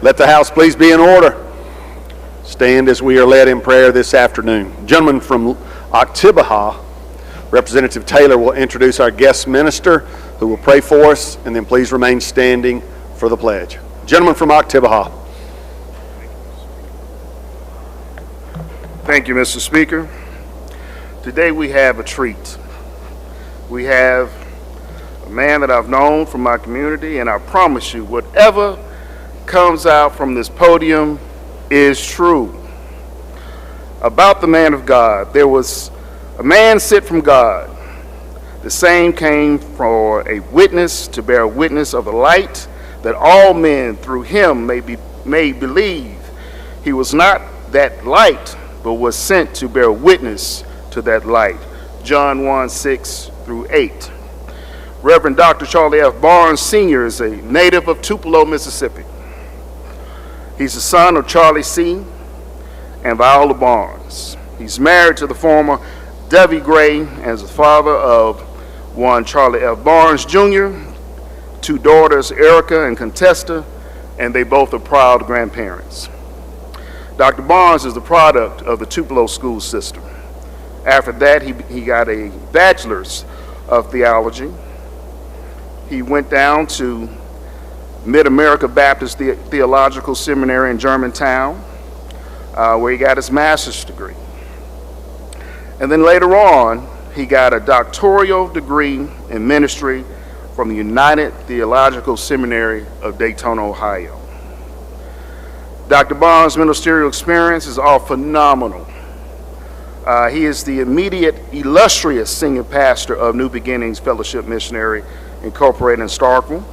Let the house please be in order. Stand as we are led in prayer this afternoon. Gentleman from Octibaha, Representative Taylor, will introduce our guest minister who will pray for us, and then please remain standing for the pledge. Gentleman from Octibaha. Thank you, Mr. Speaker. Today we have a treat. We have a man that I've known from my community, and I promise you, whatever comes out from this podium is true. About the man of God, there was a man sent from God. The same came for a witness, to bear witness of the light, that all men through him may believe. He was not that light, but was sent to bear witness to that light. John 1:6-8. Reverend Dr. Charlie F. Barnes Sr. is a native of Tupelo, Mississippi. He's the son of Charlie C. and Viola Barnes. He's married to the former Debbie Gray and is the father of one Charlie F. Barnes Jr., two daughters, Erica and Contesta, and they both are proud grandparents. Dr. Barnes is the product of the Tupelo school system. After that, he got a bachelor's of theology. He went down to Mid-America Baptist Theological Seminary in Germantown, where he got his master's degree. And then later on, he got a doctoral degree in ministry from the United Theological Seminary of Daytona, Ohio. Dr. Barnes' ministerial experience is all phenomenal. He is the immediate illustrious senior pastor of New Beginnings Fellowship Missionary Incorporated in Starkville.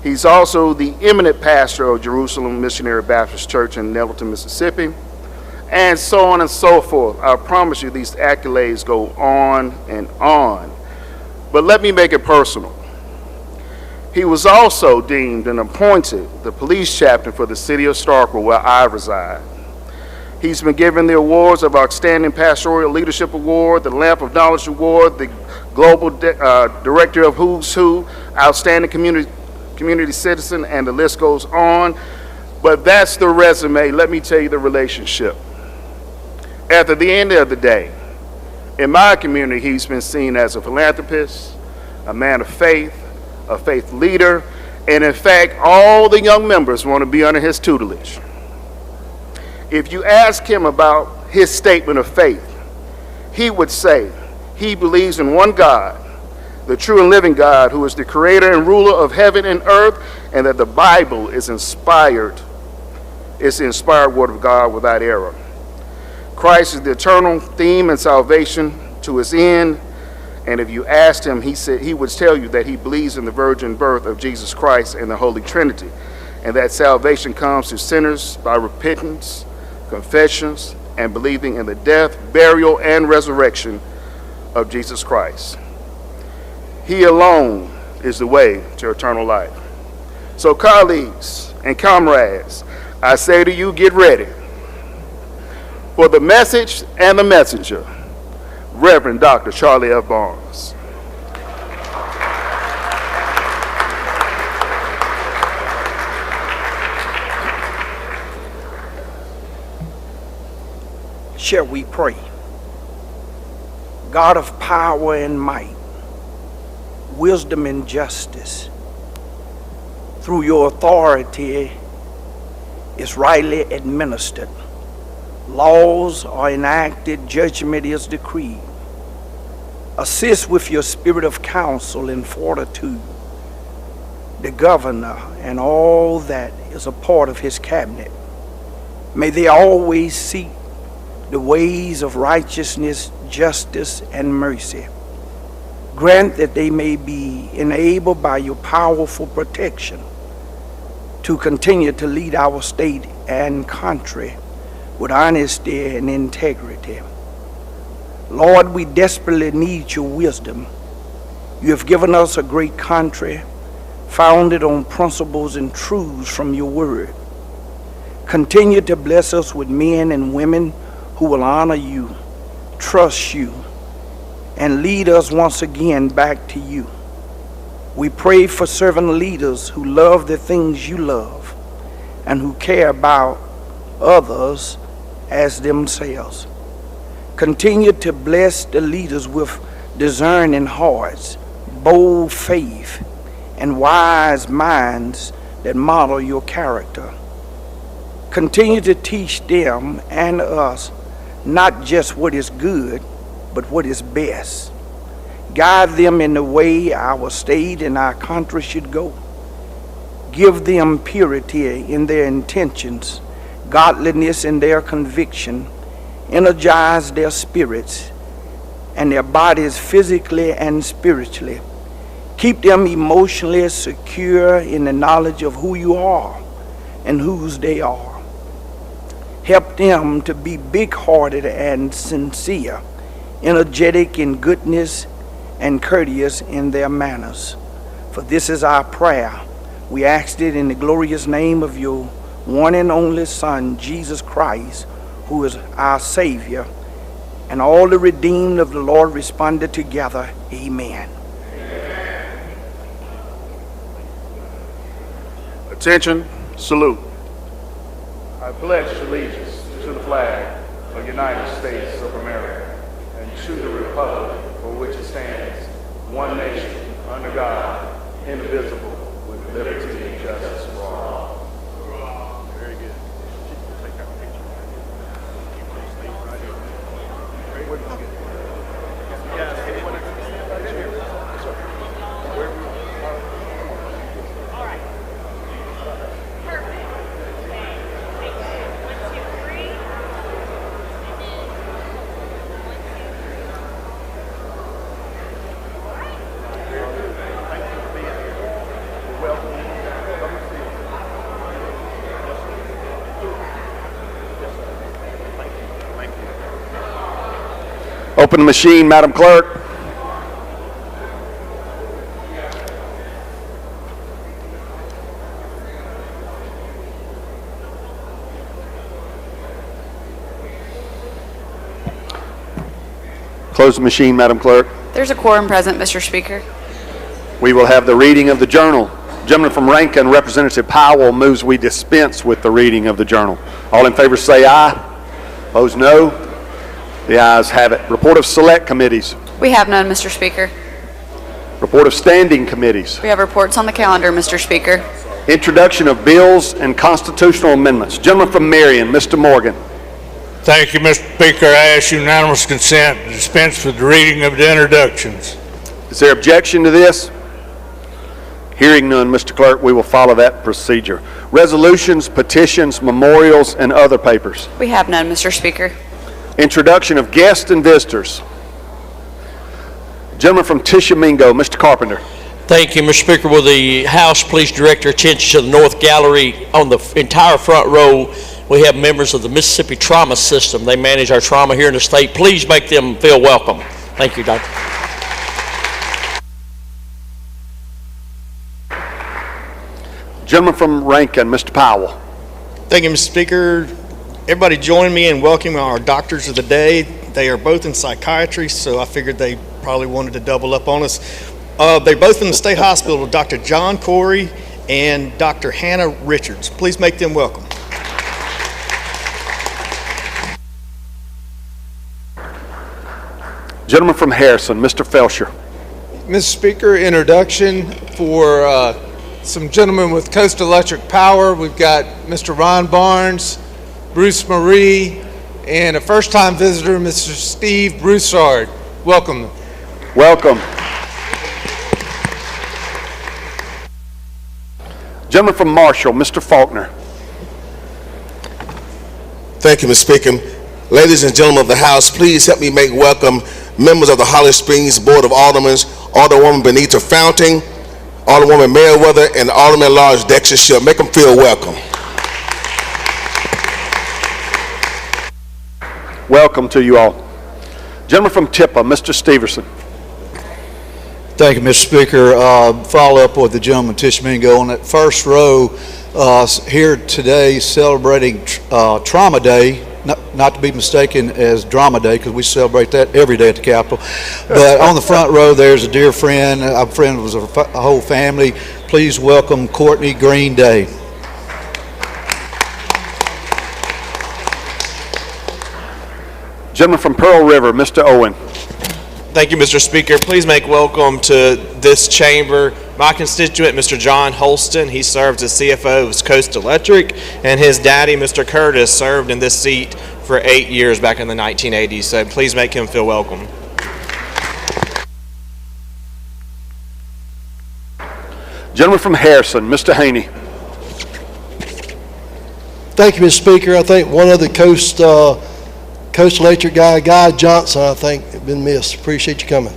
He's also the eminent pastor of Jerusalem Missionary Baptist Church in Nettleton, Mississippi, and so on and so forth. I promise you these accolades go on and on. But let me make it personal. He was also deemed and appointed the police chaplain for the city of Starkville, where I reside. He's been given the awards of Outstanding Pastoral Leadership Award, the Lamp of Knowledge Award, the Global Director of Who's Who, Outstanding Community Citizen, and the list goes on. But that's the resume. Let me tell you the relationship. At the end of the day, in my community, he's been seen as a philanthropist, a man of faith, a faith leader, and in fact, all the young members want to be under his tutelage. If you ask him about his statement of faith, he would say he believes in one God, the true and living God, who is the creator and ruler of heaven and earth, and that the Bible is inspired. It's the inspired word of God without error. Christ is the eternal theme and salvation to his end. And if you asked him, he would tell you that he believes in the virgin birth of Jesus Christ and the Holy Trinity, and that salvation comes to sinners by repentance, confessions, and believing in the death, burial, and resurrection of Jesus Christ. He alone is the way to eternal life. So colleagues and comrades, I say to you, get ready for the message and the messenger, Reverend Dr. Charlie F. Barnes. Shall we pray? God of power and might, wisdom and justice, through your authority is rightly administered. Laws are enacted, judgment is decreed. Assist with your spirit of counsel and fortitude the governor and all that is a part of his cabinet. May they always seek the ways of righteousness, justice, and mercy. Grant that they may be enabled by your powerful protection to continue to lead our state and country with honesty and integrity. Lord, we desperately need your wisdom. You have given us a great country founded on principles and truths from your word. Continue to bless us with men and women who will honor you, trust you, and lead us once again back to you. We pray for servant leaders who love the things you love and who care about others as themselves. Continue to bless the leaders with discerning hearts, bold faith, and wise minds that model your character. Continue to teach them and us not just what is good, but what is best. Guide them in the way our state and our country should go. Give them purity in their intentions, godliness in their conviction. Energize their spirits and their bodies physically and spiritually. Keep them emotionally secure in the knowledge of who you are and whose they are. Help them to be big-hearted and sincere, energetic in goodness and courteous in their manners. For this is our prayer. We ask it in the glorious name of your one and only Son, Jesus Christ, who is our Savior. And all the redeemed of the Lord responded together, Amen. Attention, salute. I pledge allegiance to the flag of the United States of America and to the republic for which it stands, one nation, under God, indivisible, with liberty and justice for all. Very good. Take that picture. Open the machine, Madam Clerk. Close the machine, Madam Clerk. There's a quorum present, Mr. Speaker. We will have the reading of the journal. Gentleman from Rankin, Representative Powell, moves we dispense with the reading of the journal. All in favor say aye. Opposed, no. The ayes have it. Report of select committees. We have none, Mr. Speaker. Report of standing committees. We have reports on the calendar, Mr. Speaker. Introduction of bills and constitutional amendments. Gentleman from Marion, Mr. Morgan. Thank you, Mr. Speaker. I ask unanimous consent to dispense with the reading of the introductions. Is there objection to this? Hearing none, Mr. Clerk, we will follow that procedure. Resolutions, petitions, memorials, and other papers. We have none, Mr. Speaker. Introduction of guests and visitors. Gentleman from Tishomingo, Mr. Carpenter. Thank you, Mr. Speaker. Will the House please direct your attention to the North Gallery? On the entire front row, we have members of the Mississippi Trauma System. They manage our trauma here in the state. Please make them feel welcome. Thank you, Doctor. Gentleman from Rankin, Mr. Powell. Thank you, Mr. Speaker. Everybody join me in welcoming our doctors of the day. They are both in psychiatry, so I figured they probably wanted to double up on us. They're both in the state hospital, Dr. John Corey and Dr. Hannah Richards. Please make them welcome. Gentleman from Harrison, Mr. Felsher. Mr. Speaker, introduction for some gentlemen with Coast Electric Power. We've got Mr. Ron Barnes, Bruce Marie, and a first-time visitor, Mr. Steve Broussard. Welcome. Welcome. Gentleman from Marshall, Mr. Faulkner. Thank you, Mr. Speaker. Ladies and gentlemen of the House, please help me make welcome members of the Holly Springs Board of Aldermen, Alderwoman Benita Fountain, Alderwoman Merriweather, and Alderman Large Dexter Shipp. Make them feel welcome. Welcome to you all. Gentleman from Tippa, Mr. Steverson. Thank you, Mr. Speaker. Follow up with the gentleman Tishomingo on that first row here today celebrating Trauma Day, not to be mistaken as Drama Day, because we celebrate that every day at the Capitol. But on the front row there's a dear friend, a friend of a whole family. Please welcome Courtney Green Day. Gentleman from Pearl River, Mr. Owen. Thank you, Mr. Speaker. Please make welcome to this chamber my constituent, Mr. John Holston. He served as CFO of Coast Electric, and his daddy, Mr. Curtis, served in this seat for 8 years back in the 1980s. So please make him feel welcome. Gentleman from Harrison, Mr. Haney. Thank you, Mr. Speaker. I think one other Coast Electric guy, Guy Johnson, I think, has been missed. Appreciate you coming.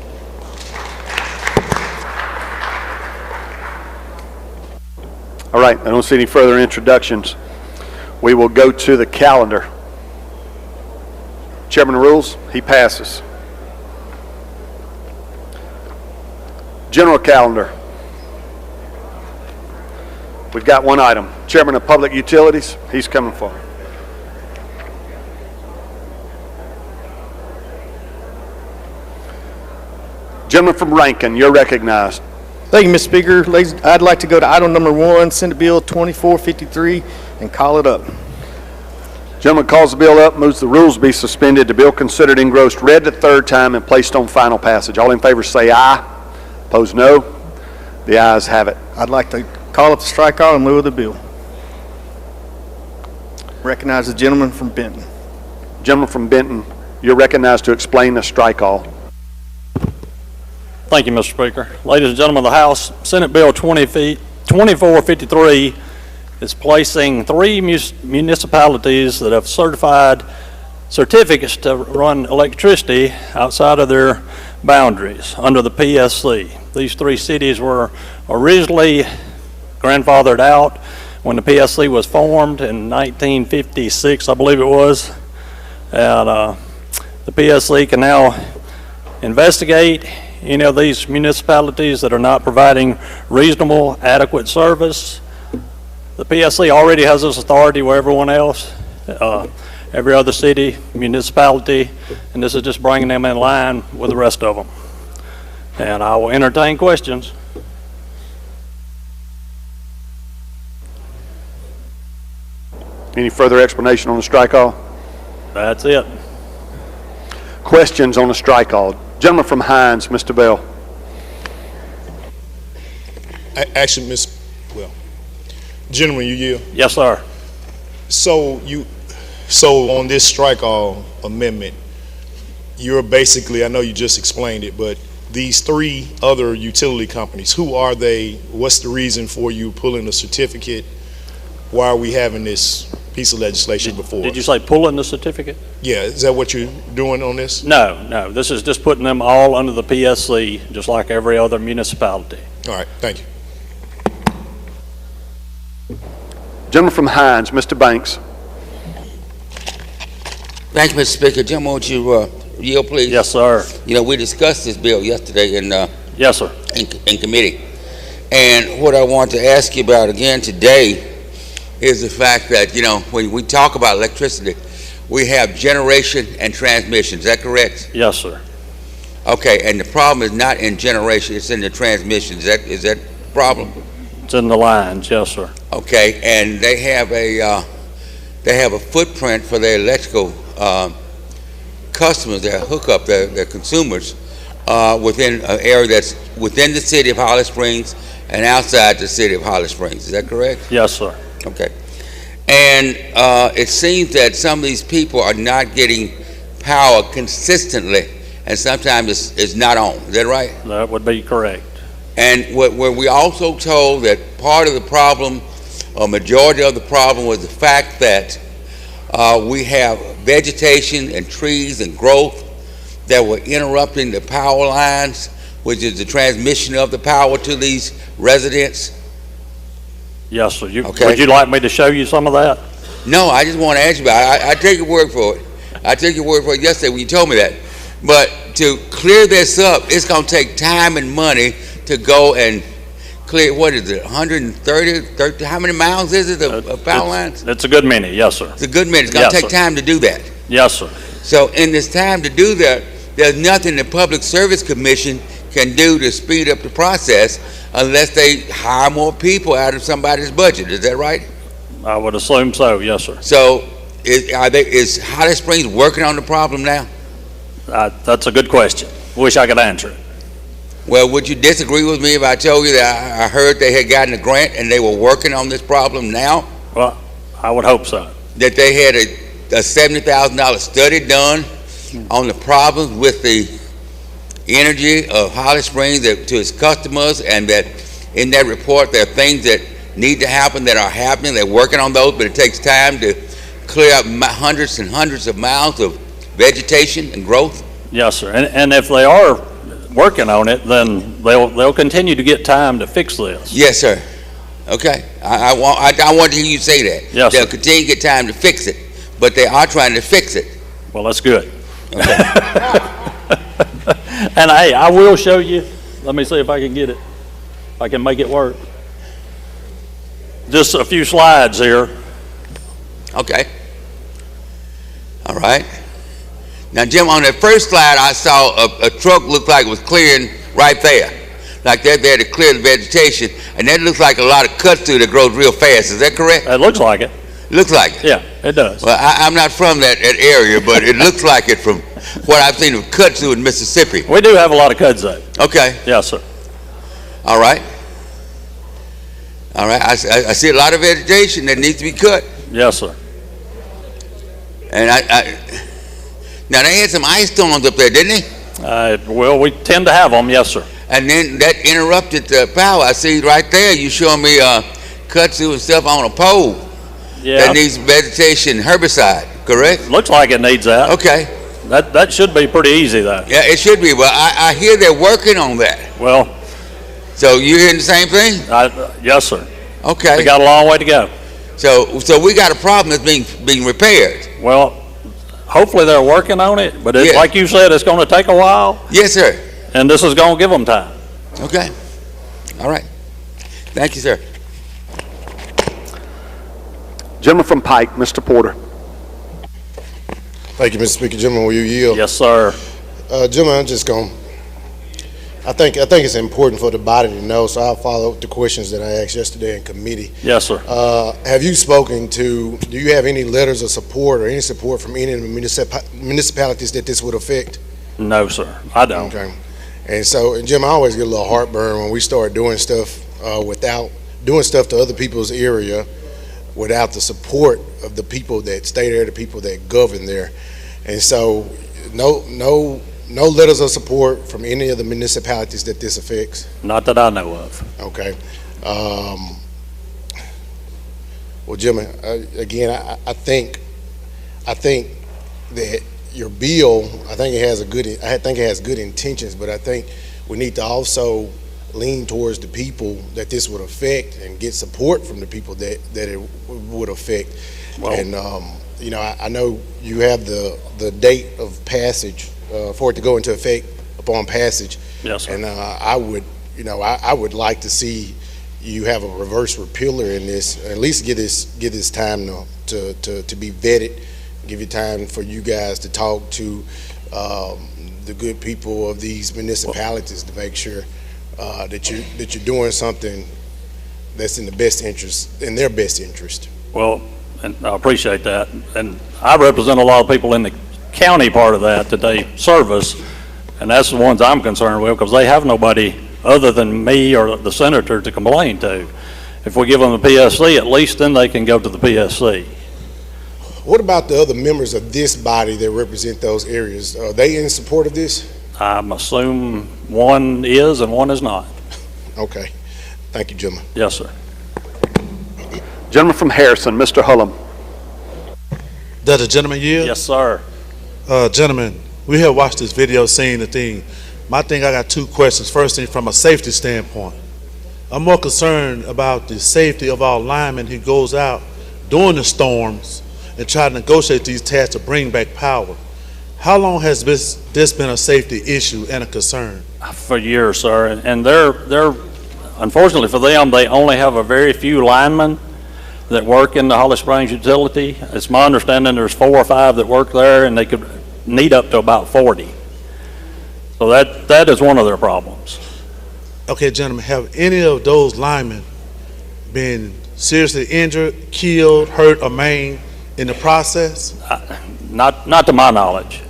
All right, I don't see any further introductions. We will go to the calendar. Chairman rules, he passes. General calendar. We've got one item. Chairman of Public Utilities, he's coming forward. Gentleman from Rankin, you're recognized. Thank you, Mr. Speaker. Ladies, I'd like to go to item number 1, Senate Bill 2453, and call it up. Gentleman calls the bill up, moves the rules be suspended, the bill considered engrossed, read the third time, and placed on final passage. All in favor say aye. Opposed no. The ayes have it. I'd like to call up the strikeout in lieu of the bill. Recognize the gentleman from Benton. Gentleman from Benton, you're recognized to explain the strike all. Thank you, Mr. Speaker. Ladies and gentlemen of the House, Senate Bill 2453 is placing 3 municipalities that have certificates to run electricity outside of their boundaries under the PSC. These 3 cities were originally grandfathered out when the PSC was formed in 1956, I believe it was. And the PSC can now investigate any of these municipalities that are not providing reasonable, adequate service. The PSC already has this authority where everyone else, every other city, municipality, and this is just bringing them in line with the rest of them. And I will entertain questions. Any further explanation on the strike all? That's it. Questions on the strike all? Gentleman from Hines, Mr. Bell. Actually, gentlemen, you yield? Yes, sir. So on this strike all amendment, you're basically, I know you just explained it, but these 3 other utility companies, who are they? What's the reason for you pulling a certificate? Why are we having this piece of legislation before? Did you say pulling the certificate? Yeah, is that what you're doing on this? No. This is just putting them all under the PSC, just like every other municipality. All right, thank you. Gentleman from Hines, Mr. Banks. Thank you, Mr. Speaker. Gentlemen, would you yield, please? Yes, sir. You know, we discussed this bill yesterday in yes, sir. in committee, and what I want to ask you about again today is the fact that, you know, when we talk about electricity, we have generation and transmission. Is that correct? Yes, sir. Okay, and the problem is not in generation; it's in the transmission. Is that the problem? It's in the lines, yes, sir. Okay, and they have a footprint for their electrical customers, their hookup, their consumers, within an area that's within the city of Holly Springs and outside the city of Holly Springs. Is that correct? Yes, sir. Okay. And it seems that some of these people are not getting power consistently, and sometimes it's not on. Is that right? That would be correct. And were we also told that part of the problem, or majority of the problem, was the fact that we have vegetation and trees and growth that were interrupting the power lines, which is the transmission of the power to these residents? Yes, sir. Okay. Would you like me to show you some of that? No, I just want to ask you about it. I take your word for it. I took your word for it yesterday when you told me that. But to clear this up, it's going to take time and money to go and clear, what is it, 130, how many miles is it of power lines? It's a good many, yes, sir. It's a good many. It's going to take time to do that. Yes, sir. So in this time to do that, there's nothing the Public Service Commission can do to speed up the process unless they hire more people out of somebody's budget. Is that right? I would assume so, yes, sir. So is Holly Springs working on the problem now? That's a good question. Wish I could answer it. Well, would you disagree with me if I told you that I heard they had gotten a grant and they were working on this problem now? Well, I would hope so. That they had a $70,000 study done on the problems with the energy of Holly Springs to its customers, and that in that report there are things that need to happen that are happening. They're working on those, but it takes time to clear up hundreds and hundreds of miles of vegetation and growth. Yes, sir. And if they are working on it, then they'll continue to get time to fix this. Yes, sir. Okay. I want to hear you say that. Yes, They'll sir. continue to get time to fix it, but they are trying to fix it. Well, that's good. Okay. And hey, I will show you. Let me see if I can get it. If I can make it work. Just a few slides here. Okay. All right. Now, Jim, on that first slide, I saw a truck look like it was clearing right there. Like they're there to clear the vegetation, and that looks like a lot of cuts through that grows real fast. Is that correct? It looks like it. Looks like it? Yeah, it does. Well, I'm not from that area, but it looks like it from what I've seen of cuts through in Mississippi. We do have a lot of cuts though. Okay. Yes, sir. All right. All right. I see a lot of vegetation that needs to be cut. Yes, sir. And now they had some ice storms up there, didn't they? Well, we tend to have them, yes, sir. And then that interrupted the power. I see right there, you showing me cuts through and stuff on a pole. Yeah. That needs vegetation herbicide, correct? Looks like it needs that. Okay. That should be pretty easy though. Yeah, it should be. Well, I hear they're working on that. Well. So you hearing the same thing? Yes, sir. Okay. We got a long way to go. So we got a problem that's being repaired. Well, hopefully they're working on it, but Yeah. like you said, it's going to take a while. Yes, sir. And this is going to give them time. Okay. All right. Thank you, sir. Gentleman from Pike, Mr. Porter. Thank you, Mr. Speaker. Gentlemen, will you yield? Yes, sir. Gentlemen, I'm just going. I think it's important for the body to know, so I'll follow up the questions that I asked yesterday in committee. Yes, sir. Have you spoken to? Do you have any letters of support or any support from any of the municipalities that this would affect? No, sir. I don't. Okay. And so, and Jim, I always get a little heartburn when we start doing stuff without doing stuff to other people's area without the support of the people that stay there, the people that govern there. And so, no letters of support from any of the municipalities that this affects? Not that I know of. Okay. Well, Jim, again, I think that your bill, I think it has good intentions, but I think we need to also lean towards the people that this would affect and get support from the people that it would affect. Well, and I know you have the date of passage for it to go into effect upon passage. Yes, sir. And I would like to see you have a reverse repealer in this, at least give this time to be vetted, give you time for you guys to talk to the good people of these municipalities to make sure that you're doing something that's in their best interest. Well, and I appreciate that. And I represent a lot of people in the county part of that they service, and that's the ones I'm concerned with, because they have nobody other than me or the senator to complain to. If we give them the PSC, at least then they can go to the PSC. What about the other members of this body that represent those areas? Are they in support of this? I'm assuming one is and one is not. Okay. Thank you, gentlemen. Yes, sir. Gentleman from Harrison, Mr. Hullum. Does the gentleman yield? Yes, sir. Gentlemen, we have watched this video, seen the thing. My thing, I got two questions. First thing, from a safety standpoint, I'm more concerned about the safety of our linemen who goes out during the storms and try to negotiate these tasks to bring back power. How long has this been a safety issue and a concern? For years, sir. And they're unfortunately for them, they only have a very few linemen that work in the Holly Springs utility. It's my understanding there's 4 or 5 that work there, and they could need up to about 40. So that is one of their problems. Okay, gentlemen, have any of those linemen been seriously injured, killed, hurt, or maimed in the process? Not to my knowledge.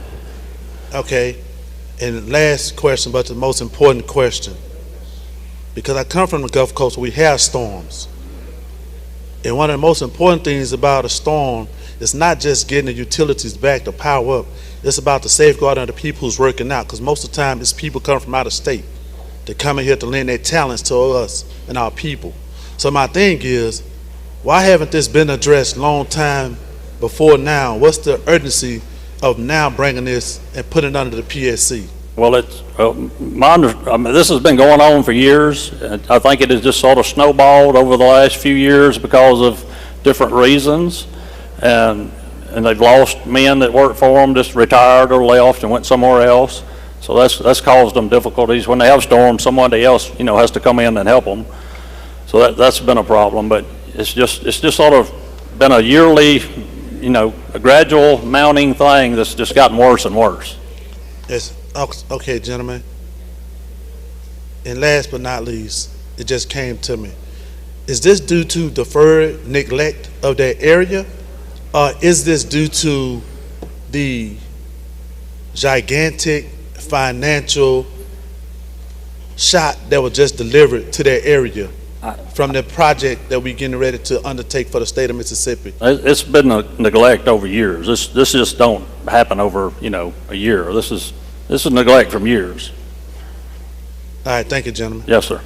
Okay. And last question, but the most important question, because I come from the Gulf Coast, we have storms. And one of the most important things about a storm is not just getting the utilities back to power up. It's about the safeguarding of the people who's working out, because most of the time it's people coming from out of state. They're coming here to lend their talents to us and our people. So my thing is, why haven't this been addressed long time before now? What's the urgency of now bringing this and putting it under the PSC? Well, this has been going on for years. I think it has just sort of snowballed over the last few years because of different reasons. And they've lost men that worked for them, just retired or left and went somewhere else. So that's caused them difficulties. When they have storms, somebody else, has to come in and help them. So that's been a problem. But it's just sort of been a yearly, a gradual mounting thing that's just gotten worse and worse. Yes. Okay, gentlemen. And last but not least, it just came to me. Is this due to deferred neglect of that area? Or is this due to the gigantic financial shot that was just delivered to that area from the project that we're getting ready to undertake for the state of Mississippi? It's been a neglect over years. This just don't happen over, a year. This is neglect from years. All right, thank you, gentlemen. Yes, sir.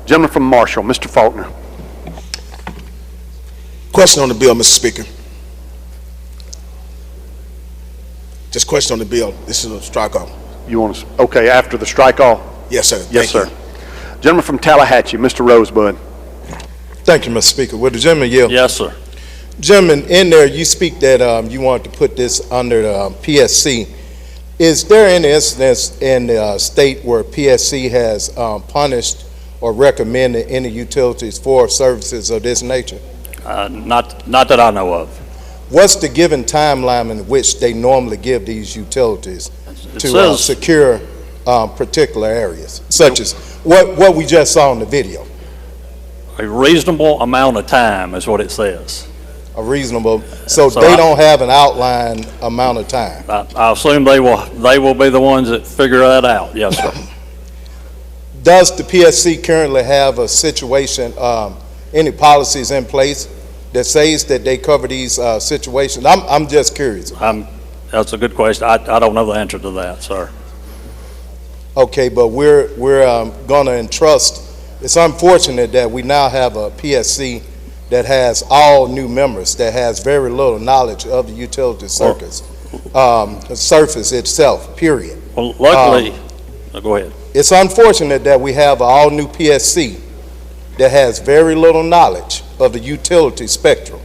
Gentleman from Marshall, Mr. Faulkner. Question on the bill, Mr. Speaker. Just question on the bill. This is a strike off. You want to, okay, after the strike off? Yes, sir. Yes, Thank sir. Gentleman from Tallahatchie, Mr. Rosebud. Thank you, Mr. Speaker. Will the gentleman yield? Yes, sir. Gentlemen, in there you speak that you want to put this under the PSC. Is there any instance in the state where PSC has punished or recommended any utilities for services of this nature? Not that I know of. What's the given timeline in which they normally give these utilities to secure particular areas, such as what we just saw in the video? A reasonable amount of time is what it says. A reasonable, so they don't have an outlined amount of time. I assume they will be the ones that figure that out. Yes, sir. Does the PSC currently have a situation, any policies in place that says that they cover these situations? I'm just curious. That's a good question. I don't know the answer to that, sir. Okay, but we're going to entrust. It's unfortunate that we now have a PSC that has all new members, that has very little knowledge of the utility surface itself, period. Well, luckily, go ahead. It's unfortunate that we have an all-new PSC that has very little knowledge of the utility spectrum.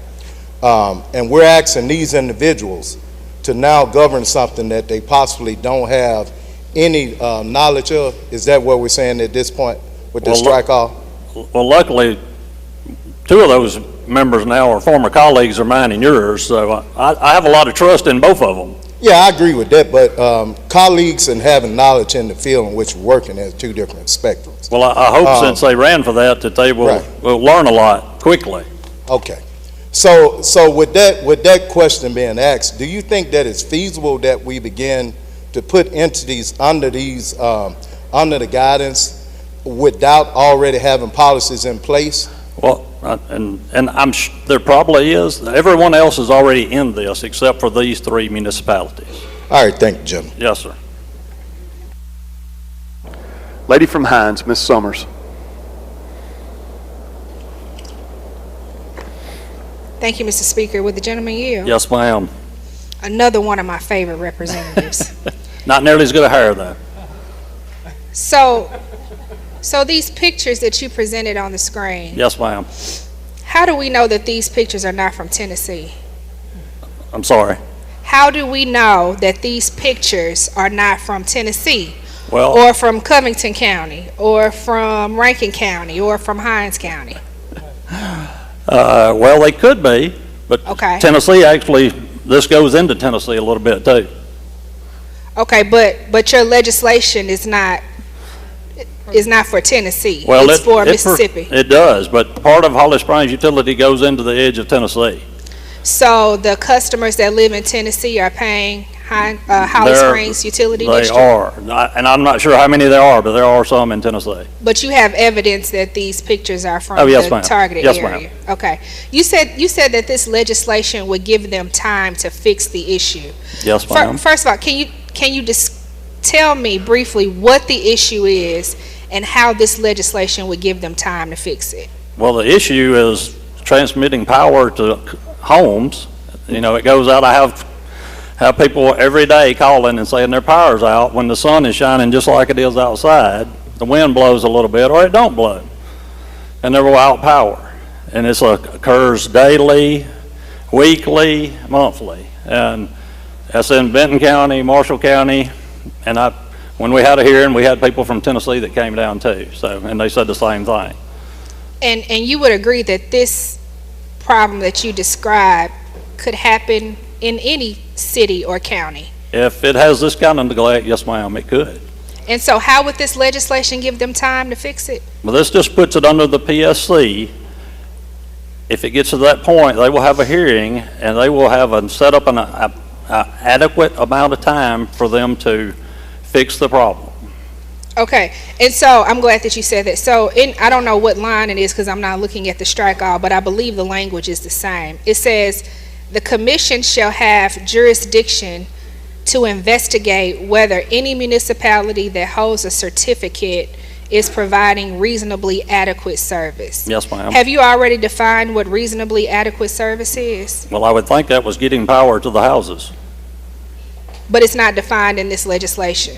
And we're asking these individuals to now govern something that they possibly don't have any knowledge of. Is that what we're saying at this point with this strike off? Well, luckily, two of those members now are former colleagues of mine and yours, so I have a lot of trust in both of them. Yeah, I agree with that, but colleagues and having knowledge in the field in which we're working as two different spectrums. Well, I hope since they ran for that they will learn a lot quickly. Okay. So with that question being asked, do you think that it's feasible that we begin to put entities under the guidance without already having policies in place? Well, and there probably is. Everyone else is already in this except for these three municipalities. All right, thank you, gentlemen. Yes, sir. Lady from Hines, Ms. Summers. Thank you, Mr. Speaker. Would the gentleman yield? Yes, ma'am. Another one of my favorite representatives. Not nearly as good a hair, though. So these pictures that you presented on the screen. Yes, ma'am. How do we know that these pictures are not from Tennessee? I'm sorry. How do we know that these pictures are not from Tennessee? Well, or from Covington County, or from Rankin County, or from Hines County? Well, they could be, but Tennessee actually, this goes into Tennessee a little bit too. Okay, but your legislation is not is not for Tennessee. Well, it's for Mississippi. It does, but part of Holly Springs utility goes into the edge of Tennessee. So the customers that live in Tennessee are paying Holly Springs utility They district? are, and I'm not sure how many there are, but there are some in Tennessee. But you have evidence that these pictures are from yes, the ma'am. targeted Yes, area? ma'am. Okay. You said that this legislation would give them time to fix the issue. Yes, ma'am. First of all, can you just tell me briefly what the issue is and how this legislation would give them time to fix it? Well, the issue is transmitting power to homes. You know, it goes out. I have people every day calling and saying their power's out when the sun is shining just like it is outside. The wind blows a little bit or it don't blow, and they're without power. And this occurs daily, weekly, monthly, and that's in Benton County, Marshall County, and when we had a hearing, we had people from Tennessee that came down too. So, and they said the same thing. And you would agree that this problem that you described could happen in any city or county? If it has this kind of neglect, yes, ma'am, it could. And so how would this legislation give them time to fix it? Well, this just puts it under the PSC. If it gets to that point, they will have a hearing and they will have set up an adequate amount of time for them to fix the problem. Okay, and so I'm glad that you said that. So I don't know what line it is because I'm not looking at the strike all, but I believe the language is the same. It says, the commission shall have jurisdiction to investigate whether any municipality that holds a certificate is providing reasonably adequate service. Yes, ma'am. Have you already defined what reasonably adequate service is? Well, I would think that was getting power to the houses. But it's not defined in this legislation.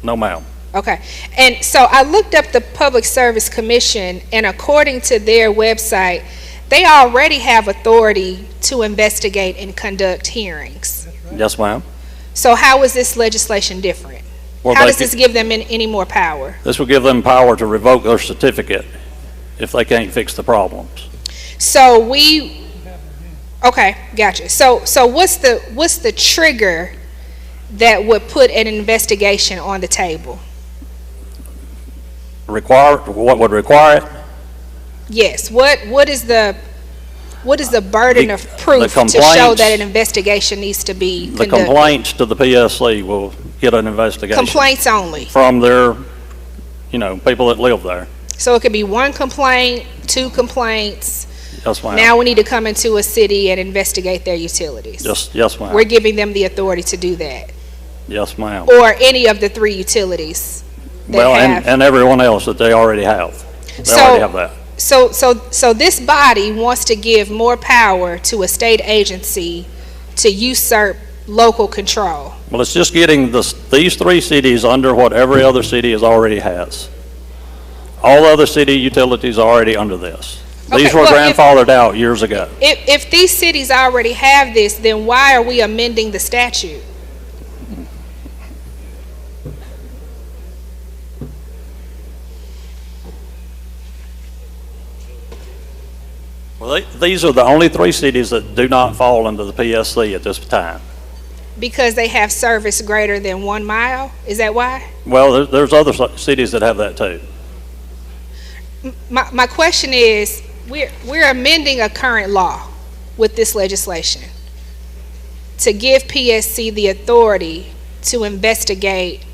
No, ma'am. Okay, and so I looked up the Public Service Commission, and according to their website, they already have authority to investigate and conduct hearings. Yes, ma'am. So how is this legislation different? Well, How does this give them any more power? This will give them power to revoke their certificate if they can't fix the problems. So okay, gotcha. So what's the trigger that would put an investigation on the table? What would require it? Yes. What is the burden of proof to show that an investigation needs to be conducted? The complaints to the PSC will get an investigation. Complaints only? From their, people that live there. So it could be one complaint, two complaints. Yes, ma'am. Now we need to come into a city and investigate their utilities. Yes, ma'am. We're giving them the authority to do that. Yes, ma'am. Or any of the three utilities that have. And everyone else that they already have. They already have that. So this body wants to give more power to a state agency to usurp local control. Well, it's just getting these three cities under what every other city already has. All other city utilities are already under this. These were grandfathered out years ago. If these cities already have this, then why are we amending the statute? Well, these are the only three cities that do not fall under the PSC at this time. Because they have service greater than 1 mile? Is that why? Well, there's other cities that have that too. My question is, we're amending a current law with this legislation to give PSC the authority to investigate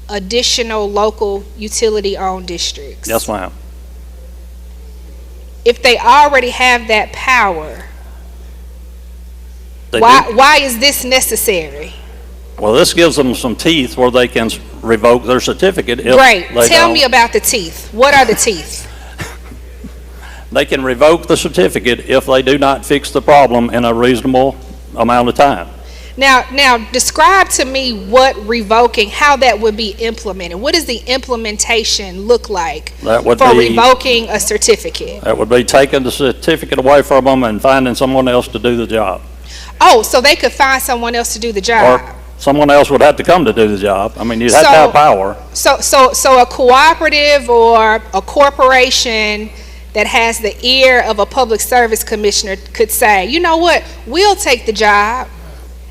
additional local utility-owned districts. Yes, ma'am. If they already have that power, why is this necessary? Well, this gives them some teeth where they can revoke their certificate. Great. Tell me about the teeth. What are the teeth? They can revoke the certificate if they do not fix the problem in a reasonable amount of time. Now, describe to me how that would be implemented. What does the implementation look like for revoking a certificate? That would be taking the certificate away from them and finding someone else to do the job. Oh, so they could find someone else to do the job. Or someone else would have to come to do the job. I mean, you'd have to have power. So a cooperative or a corporation that has the ear of a public service commissioner could say, you know what, we'll take the job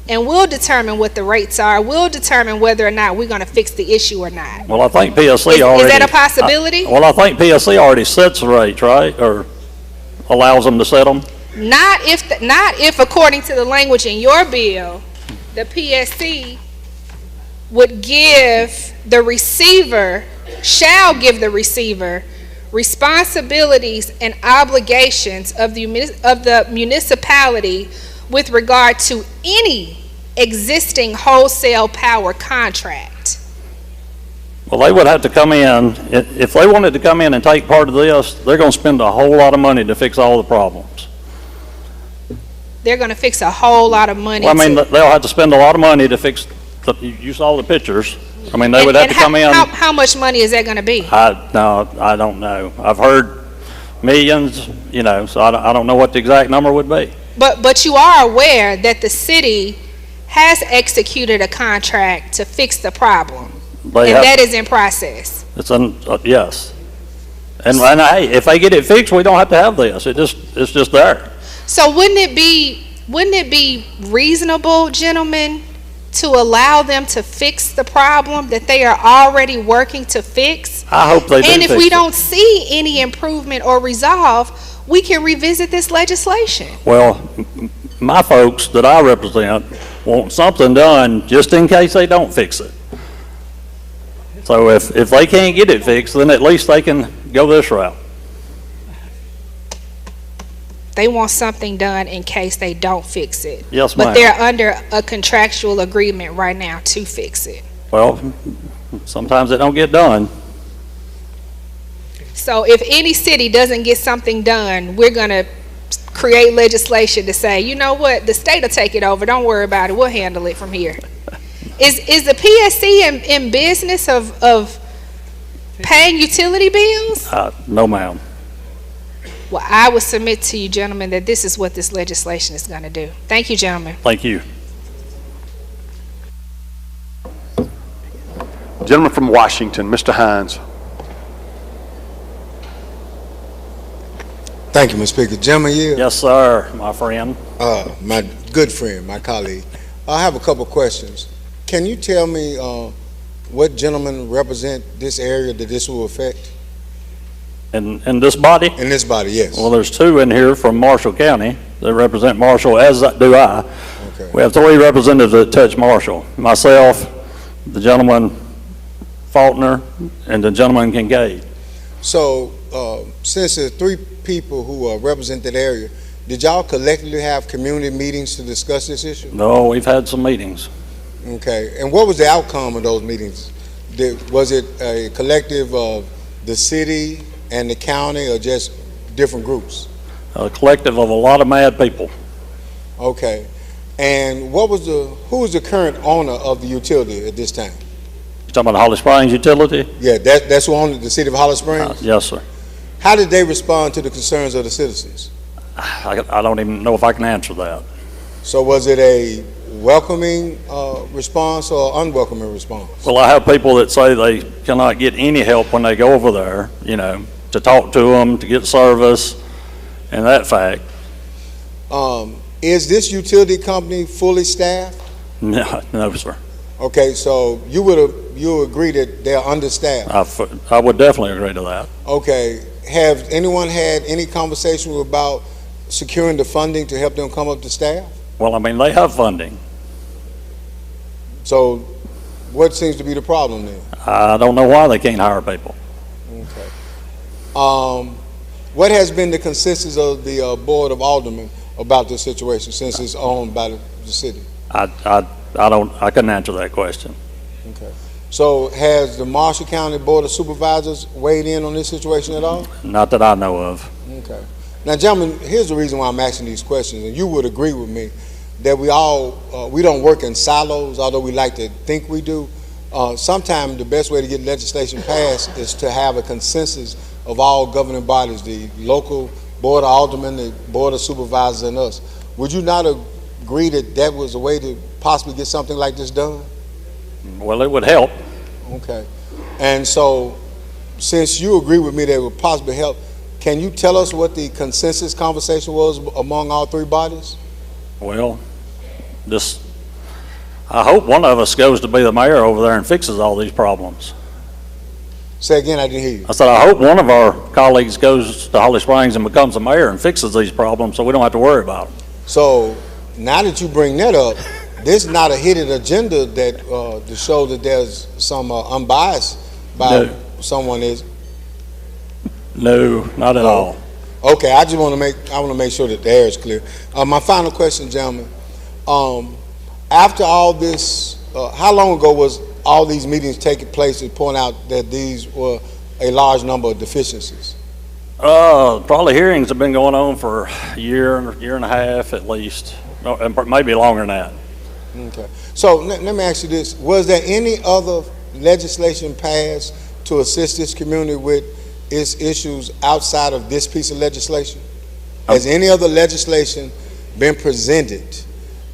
and we'll determine what the rates are. We'll determine whether or not we're going to fix the issue or not. Well, I think PSC already... Is that a possibility? I think PSC already sets the rates, right? Or allows them to set them? Not if according to the language in your bill, the PSC would give the receiver, shall give the receiver, responsibilities and obligations of the municipality with regard to any existing wholesale power contract. Well, they would have to come in, if they wanted to come in and take part of this, they're going to spend a whole lot of money to fix all the problems. They're going to fix a whole lot of money. Well, I mean, they'll have to spend a lot of money to fix, you saw the pictures. I mean, they would have to come in. How much money is that going to be? No, I don't know. I've heard millions, you know, so I don't know what the exact number would be. But you are aware that the city has executed a contract to fix the problem, that is in process. Yes. And hey, if they get it fixed, we don't have to have this. It's just there. So wouldn't it be reasonable, gentlemen, to allow them to fix the problem that they are already working to fix? I hope they do. And if we don't see any improvement or resolve, we can revisit this legislation. Well, my folks that I represent want something done just in case they don't fix it. So if they can't get it fixed, then at least they can go this route. They want something done in case they don't fix it. Yes, ma'am. But they're under a contractual agreement right now to fix it. Well, sometimes it don't get done. So if any city doesn't get something done, we're going to create legislation to say, you know what, the state will take it over. Don't worry about it. We'll handle it from here. Is the PSC in business of paying utility bills? No, ma'am. Well, I would submit to you, gentlemen, that this is what this legislation is going to do. Thank you, gentlemen. Thank you. Gentleman from Washington, Mr. Hines. Thank you, Mr. Speaker. Gentleman, Yes, sir, my friend. My good friend, my colleague. I have a couple questions. Can you tell me what gentlemen represent this area that this will affect? In this body? In this body, yes. Well, there's two in here from Marshall County that represent Marshall, as do I. Okay. We have three representatives that touch Marshall. Myself, the gentleman Faulkner, and the gentleman Kincaid. So, since there's three people who represent that area, did y'all collectively have community meetings to discuss this issue? No, we've had some meetings. Okay. And what was the outcome of those meetings? Was it a collective of the city and the county, or just different groups? A collective of a lot of mad people. Okay. And who was the current owner of the utility at this time? You talking about Holly Springs Utility? Yeah, that's who owned the city of Holly Springs? Yes, sir. How did they respond to the concerns of the citizens? I don't even know if I can answer that. So was it a welcoming response or unwelcoming response? Well, I have people that say they cannot get any help when they go over there, you know, to talk to them, to get service, and that fact. Is this utility company fully staffed? No, sir. Okay, so you agree that they're understaffed? I would definitely agree to that. Okay. Have anyone had any conversation about securing the funding to help them come up to staff? Well, I mean, they have funding. So what seems to be the problem then? I don't know why they can't hire people. Okay. What has been the consensus of the Board of Aldermen about this situation since it's owned by the city? I couldn't answer that question. Okay. So has the Marshall County Board of Supervisors weighed in on this situation at all? Not that I know of. Okay. Now, gentlemen, here's the reason why I'm asking these questions, and you would agree with me that we don't work in silos, although we like to think we do. Sometimes the best way to get legislation passed is to have a consensus of all governing bodies, the local Board of Aldermen, the Board of Supervisors, and us. Would you not agree that that was a way to possibly get something like this done? Well, it would help. Okay. And so, since you agree with me that it would possibly help, can you tell us what the consensus conversation was among all three bodies? Well, this I hope one of us goes to be the mayor over there and fixes all these problems. Say again, I didn't hear you. I said, I hope one of our colleagues goes to Holly Springs and becomes the mayor and fixes these problems so we don't have to worry about them. So now that you bring that up, this is not a hidden agenda that to show that there's some unbiased by someone is. No, not at all. Okay, I want to make sure that the air is clear. My final question, gentlemen. After all this, how long ago was all these meetings taking place to point out that these were a large number of deficiencies? Probably hearings have been going on for a year and a half at least, and maybe longer than that. Okay. So let me ask you this. Was there any other legislation passed to assist this community with its issues outside of this piece of legislation? Has any other legislation been presented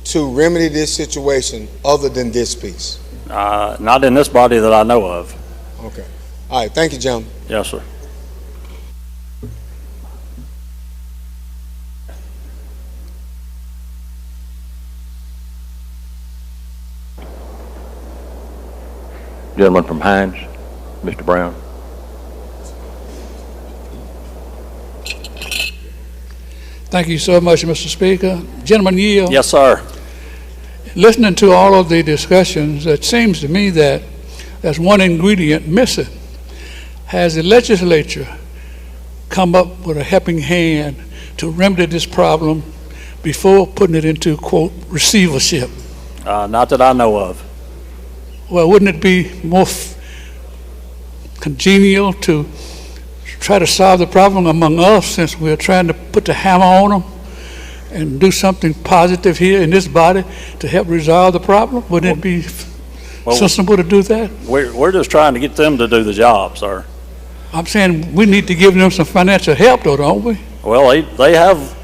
to remedy this situation other than this piece? Not in this body that I know of. Okay. All right. Thank you, gentlemen. Yes, sir. Gentleman from Hines, Mr. Brown. Thank you so much, Mr. Speaker. Gentleman yield. Yes, sir. Listening to all of the discussions, it seems to me that there's one ingredient missing. Has the legislature come up with a helping hand to remedy this problem before putting it into, quote, receivership? Not that I know of. Well, wouldn't it be more congenial to try to solve the problem among us, since we're trying to put the hammer on them and do something positive here in this body to help resolve the problem? Wouldn't it be sensible to do that? We're just trying to get them to do the job, sir. I'm saying we need to give them some financial help, though, don't we? Well, they have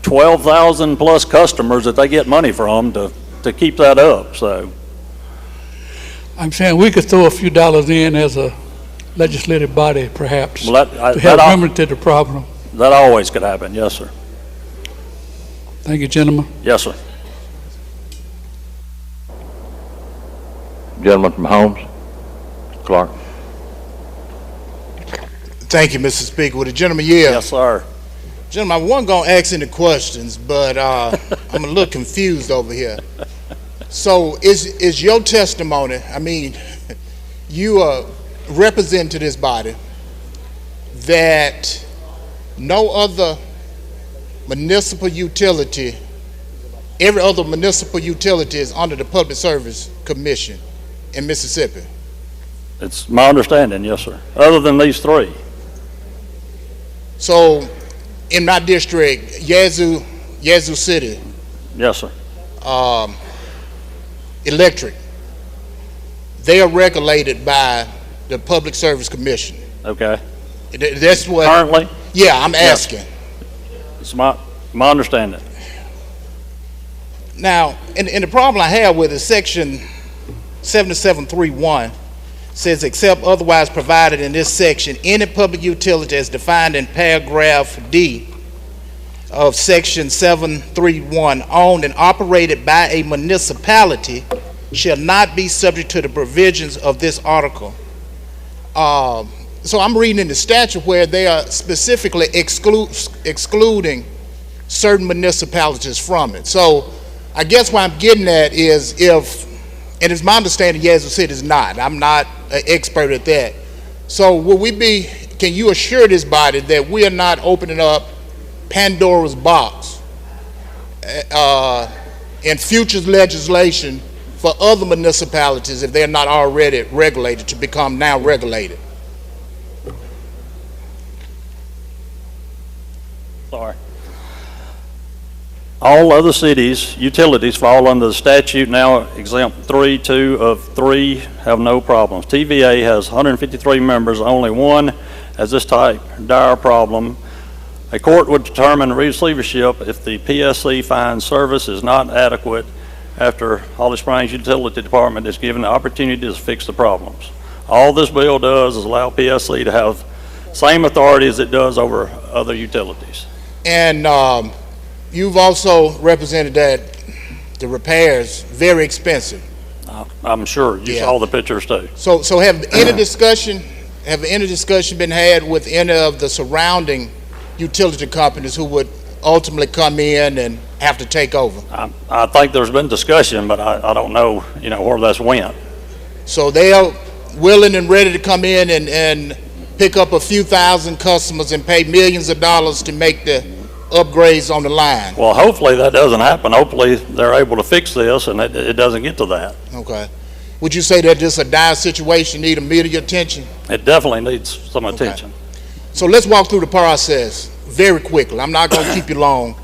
12,000 plus customers that they get money from to keep that up. So I'm saying we could throw a few dollars in as a legislative body, perhaps, well, to help remedy the problem. That always could happen. Yes, sir. Thank you, gentlemen. Yes, sir. Gentleman from Holmes, Clark. Thank you, Mr. Speaker. With the gentleman yield. Yes, sir. Gentlemen, I wasn't going to ask any questions, but I'm a little confused over here. So is your testimony, I mean, you are representing to this body that no other municipal utility, every other municipal utility is under the Public Service Commission in Mississippi? It's my understanding, yes, sir. Other than these three. So in my district, Yazoo City. Yes, sir. Electric, they are regulated by the Public Service Commission. Okay. That's what. Currently? Yeah, I'm asking. Yes. It's my understanding. Now, and the problem I have with it, section 7731 says, except otherwise provided in this section, any public utility as defined in paragraph D of section 731, owned and operated by a municipality, shall not be subject to the provisions of this article. So I'm reading in the statute where they are specifically excluding certain municipalities from it. So I guess what I'm getting at is and it's my understanding Yazoo City is not. I'm not an expert at that. So can you assure this body that we are not opening up Pandora's box in future legislation for other municipalities, if they're not already regulated, to become now regulated? Sorry. All other cities' utilities fall under the statute now exempt 3, 2 of 3 have no problems. TVA has 153 members, only one has this type dire problem. A court would determine receivership if the PSC finds service is not adequate after Holly Springs Utility Department is given the opportunity to fix the problems. All this bill does is allow PSC to have same authority as it does over other utilities. And you've also represented that The repairs, very expensive. I'm sure. You saw the pictures too. So have any discussion been had with any of the surrounding utility companies who would ultimately come in and have to take over? I think there's been discussion, but I don't know, where that's went. So they are willing and ready to come in and pick up a few thousand customers and pay millions of dollars to make the upgrades on the line. Well, hopefully that doesn't happen. Hopefully they're able to fix this and it doesn't get to that. Okay. Would you say that this is a dire situation, need immediate attention? It definitely needs some attention. So let's walk through the process very quickly. I'm not going to keep you long.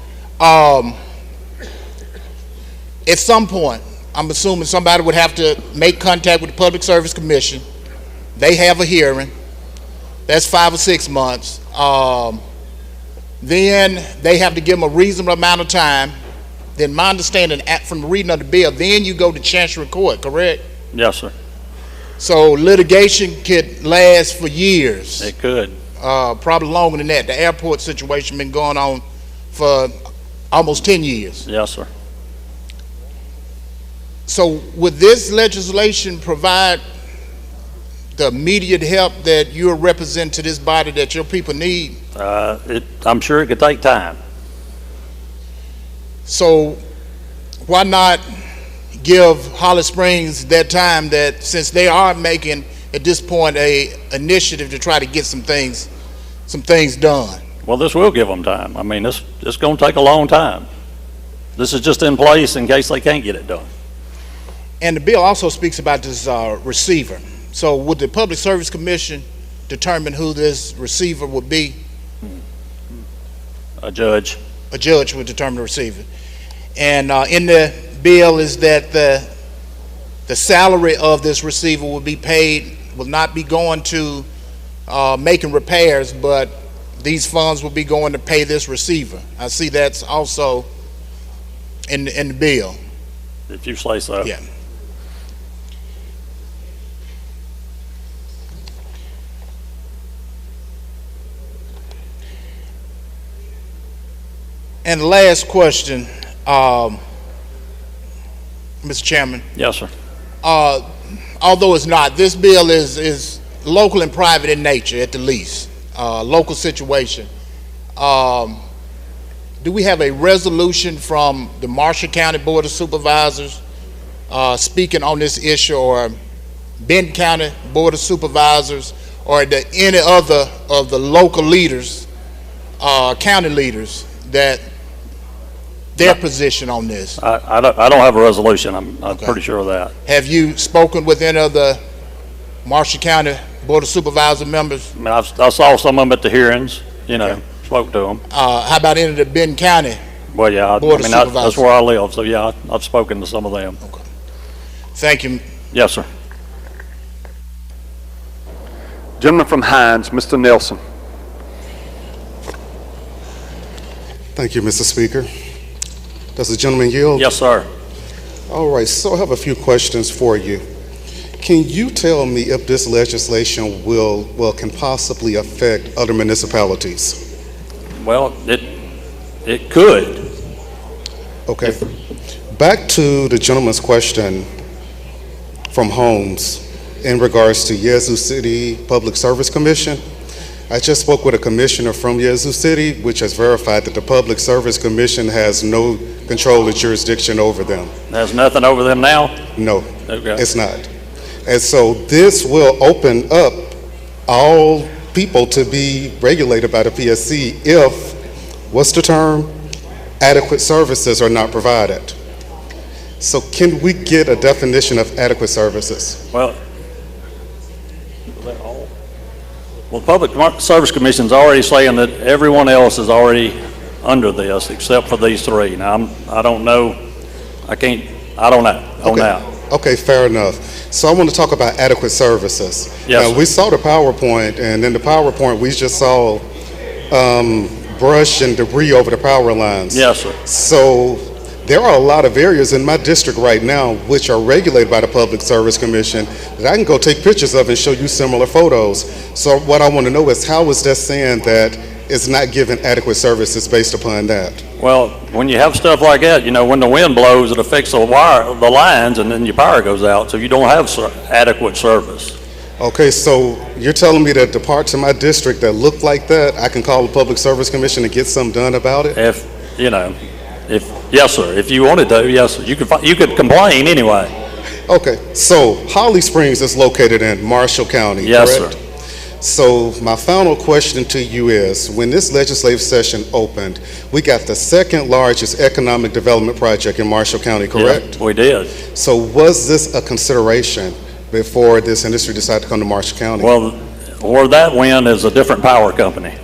At some point, I'm assuming somebody would have to make contact with the Public Service Commission. They have a hearing. That's 5 or 6 months. Then they have to give them a reasonable amount of time. Then my understanding from the reading of the bill, then you go to Chancery Court, correct? Yes, sir. So litigation could last for years. It could. Probably longer than that. The airport situation been going on for almost 10 years. Yes, sir. So would this legislation provide the immediate help that you're representing to this body that your people need? I'm sure it could take time. So why not give Holly Springs that time, that since they are making at this point a initiative to try to get some things done? Well, this will give them time. I mean, it's going to take a long time. This is just in place in case they can't get it done. And the bill also speaks about this receiver. So would the Public Service Commission determine who this receiver would be? A judge. A judge would determine the receiver. And in the bill is that the salary of this receiver will be paid, will not be going to making repairs, but these funds will be going to pay this receiver. I see that's also in the bill. If you say so. Yeah. And the last question, Mr. Chairman. Yes, sir. Although it's not, this bill is local and private in nature at the least, local situation. Do we have a resolution from the Marshall County Board of Supervisors speaking on this issue, or Benton County Board of Supervisors, or any other of the local leaders, county leaders, that their position on this? I don't have a resolution. I'm pretty sure of that. Have you spoken with any of the Marshall County Board of Supervisor members? I mean, I saw some of them at the hearings, spoke to them. How about any of the Benton County? Well, yeah, Board of Supervisors? that's where I live, so yeah, I've spoken to some of them. Okay. Thank you. Yes, sir. Gentleman from Hines, Mr. Nelson. Thank you, Mr. Speaker. Does the gentleman yield? Yes, sir. All right, so I have a few questions for you. Can you tell me if this legislation can possibly affect other municipalities? Well, it could. Okay. Back to the gentleman's question from Holmes in regards to Yazoo City Public Service Commission. I just spoke with a commissioner from Yazoo City, which has verified that the Public Service Commission has no control or jurisdiction over them. There's nothing over them now? No, Okay. it's not. And so this will open up all people to be regulated by the PSC if, what's the term? Adequate services are not provided. So can we get a definition of adequate services? Well, the Public Service Commission's already saying that everyone else is already under this except for these three. Now, I don't know. I don't know on that. Okay, fair enough. So I want to talk about adequate services. Yes, now, we saw the PowerPoint, and in the PowerPoint, we just saw brush and debris over the power lines. Yes, sir. So there are a lot of areas in my district right now which are regulated by the Public Service Commission that I can go take pictures of and show you similar photos. So what I want to know is, how is that saying that is not giving adequate services based upon that? Well, when you have stuff like that, you know, when the wind blows, it affects the lines, and then your power goes out, so you don't have adequate service. Okay, so you're telling me that the parts in my district that look like that, I can call the Public Service Commission and get something done about it? If, you know, yes, sir. If you wanted to, yes, sir. You could complain anyway. Okay, so Holly Springs is located in Marshall County, Yes, correct? sir. So my final question to you is, when this legislative session opened, we got the second largest economic development project in Marshall County, correct? Yeah, we did. So was this a consideration before this industry decided to come to Marshall County? Well, where that went is a different power company.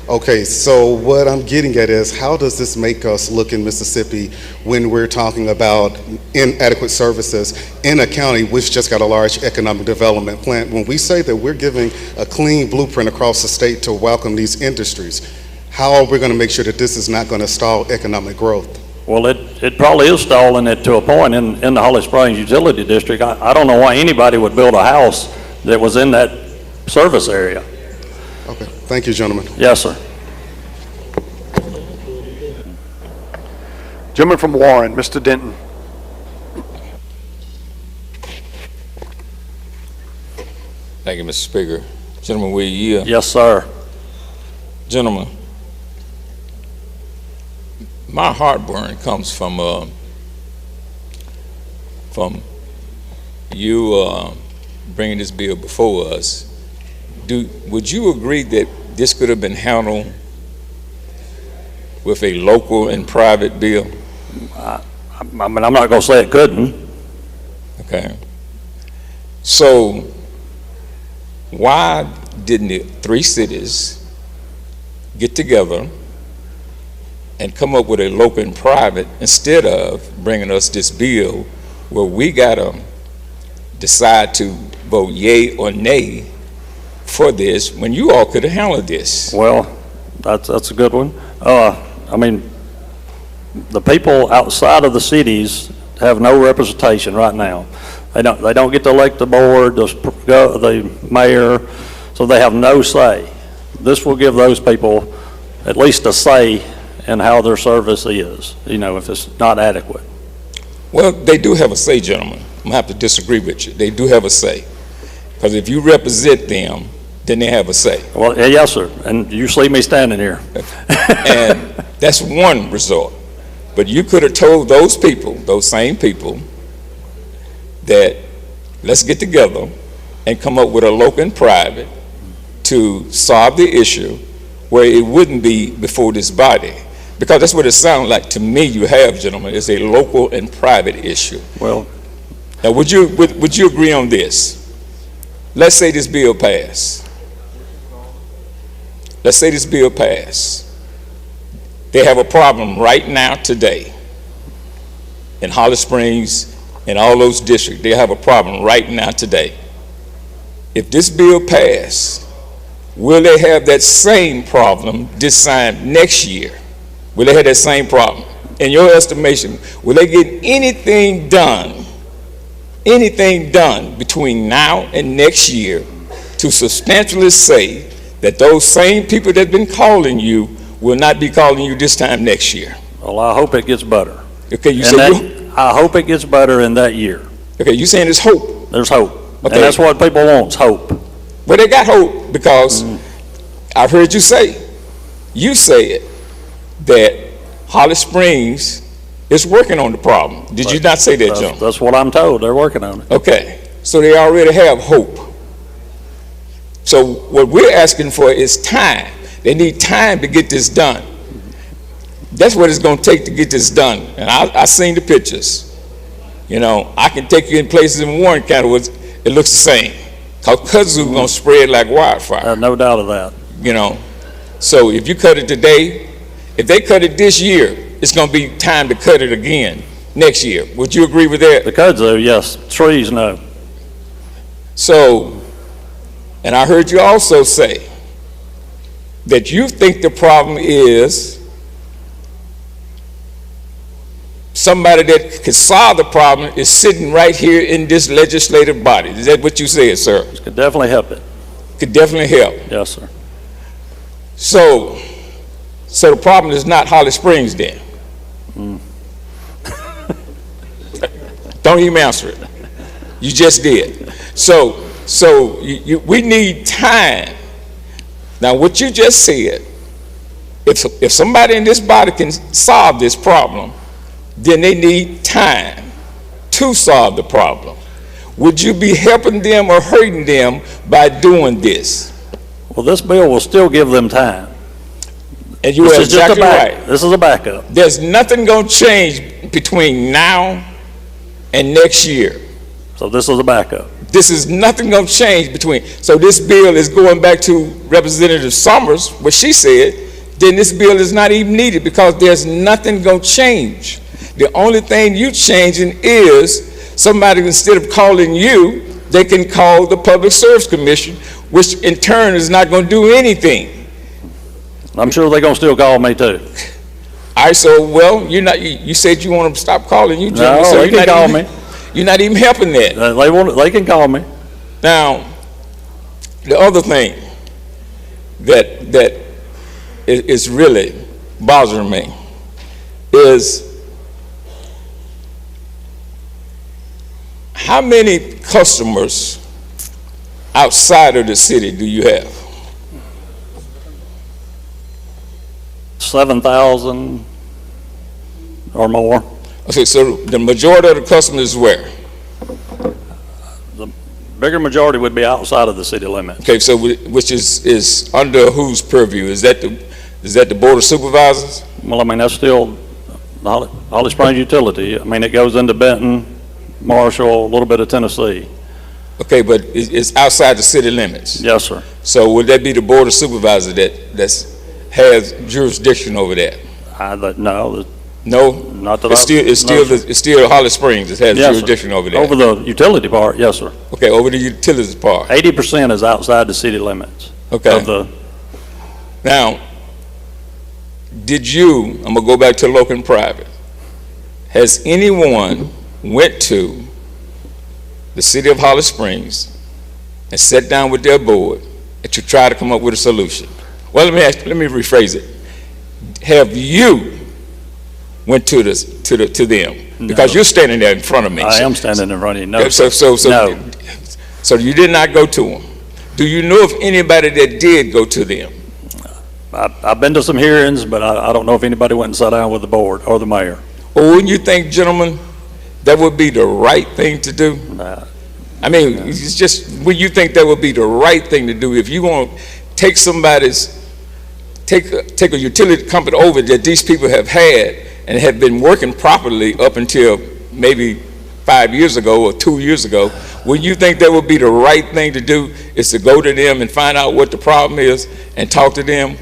Okay, so what I'm getting at is, how does this make us look in Mississippi when we're talking about inadequate services in a county which just got a large economic development plan? When we say that we're giving a clean blueprint across the state to welcome these industries, how are we going to make sure that this is not going to stall economic growth? Well, it probably is stalling it to a point in the Holly Springs Utility District. I don't know why anybody would build a house that was in that service area. Okay, thank you, gentlemen. Yes, sir. Gentleman from Warren, Mr. Denton. Thank you, Mr. Speaker. Gentlemen, will you yield? Yes, sir. Gentlemen, my heartburn comes from you bringing this bill before us. Would you agree that this could have been handled with a local and private bill? I mean, I'm not going to say it couldn't. Okay. So why didn't the three cities get together and come up with a local and private instead of bringing us this bill where we got to decide to vote yay or nay for this when you all could have handled this? Well, that's a good one. I mean, the people outside of the cities have no representation right now. They don't get to elect the board, the mayor, so they have no say. This will give those people at least a say in how their service is, you know, if it's not adequate. Well, they do have a say, gentlemen. I'm gonna have to disagree with you. They do have a say, because if you represent them, then they have a say. Well, yes, sir. And you see me standing here. And that's one resort. But you could have told those people, those same people, that let's get together and come up with a local and private to solve the issue where it wouldn't be before this body. Because that's what it sounds like to me you have, gentlemen, is a local and private issue. Well, now would you agree on this? Let's say this bill passed. Let's say this bill passed. They have a problem right now today in Holly Springs and all those districts. They have a problem right now today. If this bill passed, will they have that same problem this time next year? Will they have that same problem? In your estimation, will they get anything done between now and next year to substantially say that those same people that have been calling you will not be calling you this time next year? Well, I hope it gets better. Okay, you say I hope it gets better in that year. Okay, you saying there's hope? There's hope. Okay. And that's what people want, hope. Well, they got hope because I've heard you say it, that Holly Springs is working on the problem. Did you not say that, John? That's what I'm told. They're working on it. Okay, so they already have hope. So what we're asking for is time. They need time to get this done. That's what it's going to take to get this done. And I seen the pictures. You know, I can take you in places in Warren County where it looks the same. Because kudzu going to spread like wildfire. No doubt of that. You know, so if you cut it today, if they cut it this year, it's going to be time to cut it again next year. Would you agree with that? The kudzu, yes. Trees, no. So, and I heard you also say that you think the problem is somebody that could solve the problem is sitting right here in this legislative body. Is that what you said, sir? It could definitely help it. Could definitely help. Yes, sir. So So the problem is not Holly Springs then. Don't even answer it. You just did. So we need time. Now, what you just said, if somebody in this body can solve this problem, then they need time to solve the problem. Would you be helping them or hurting them by doing this? Well, this bill will still give them time. And you are exactly right. This is a backup. There's nothing going to change between now and next year. So this is a backup. This is nothing going to change between. So this bill is going back to Representative Summers, what she said, then this bill is not even needed because there's nothing going to change. The only thing you changing is somebody, instead of calling you, they can call the Public Service Commission, which in turn is not going to do anything. I'm sure they're going to still call me too. All right, so, well, you said you want them to stop calling you, Jimmy. No, so they can call me. You're not even helping that. They can call me. Now, the other thing that is really bothering me is how many customers outside of the city do you have? 7,000 or more. Okay, so the majority of the customers is where? The bigger majority would be outside of the city limits. Okay, so which is under whose purview? Is that the Board of Supervisors? Well, I mean, that's still Holly Springs Utility. I mean, it goes into Benton, Marshall, a little bit of Tennessee. Okay, but it's outside the city limits? Yes, sir. So would that be the Board of Supervisors that has jurisdiction over that? No. No? Not that It's still Holly Springs that has jurisdiction over that? Over the utility part, yes, sir. Okay, over the utilities part. 80% is outside the city limits. Okay. Now, I'm going to go back to local and private. Has anyone went to the city of Holly Springs and sat down with their board and to try to come up with a solution? Well, let me rephrase it. Have you went to them? Because you're standing there in front of me. I am standing in front of you. No. So you did not go to them. Do you know of anybody that did go to them? I've been to some hearings, but I don't know if anybody went and sat down with the board or the mayor. Well, wouldn't you think, gentlemen, that would be the right thing to do? I mean, it's just, would you think that would be the right thing to do if you want to take take a utility company over that these people have had and have been working properly up until maybe 5 years ago or 2 years ago? Would you think that would be the right thing to do, is to go to them and find out what the problem is and talk to them?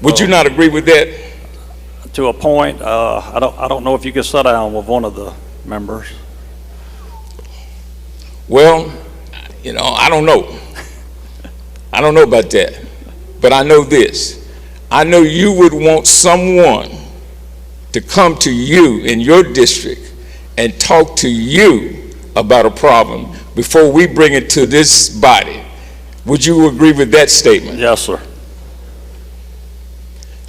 Would you not agree with that? To a point, I don't know if you could sit down with one of the members. Well, I don't know. I don't know about that. But I know this. I know you would want someone to come to you in your district and talk to you about a problem before we bring it to this body. Would you agree with that statement? Yes, sir.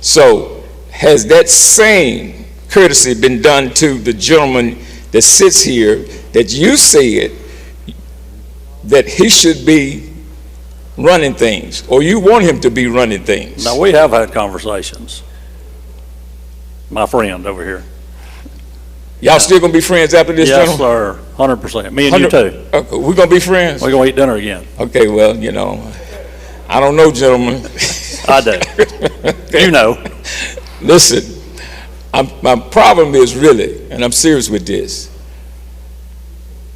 So, has that same courtesy been done to the gentleman that sits here, that you said that he should be running things, or you want him to be running things? Now, we have had conversations. My friend over here. Y'all still gonna be friends after this, yes, gentleman? Yes, sir, 100%. Me and you too. Okay, we're gonna be friends? We're gonna eat dinner again. Okay, well, I don't know, gentlemen. I do. You know. Listen, my problem is really, and I'm serious with this,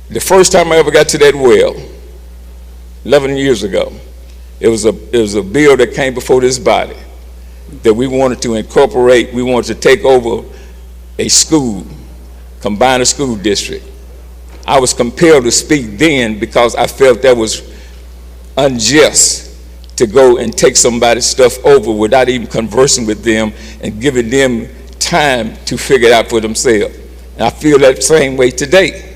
the first time I ever got to that well, 11 years ago, it was a bill that came before this body that we wanted to incorporate. We wanted to take over a school, combine a school district. I was compelled to speak then because I felt that was unjust to go and take somebody's stuff over without even conversing with them and giving them time to figure it out for themselves. And I feel that same way today.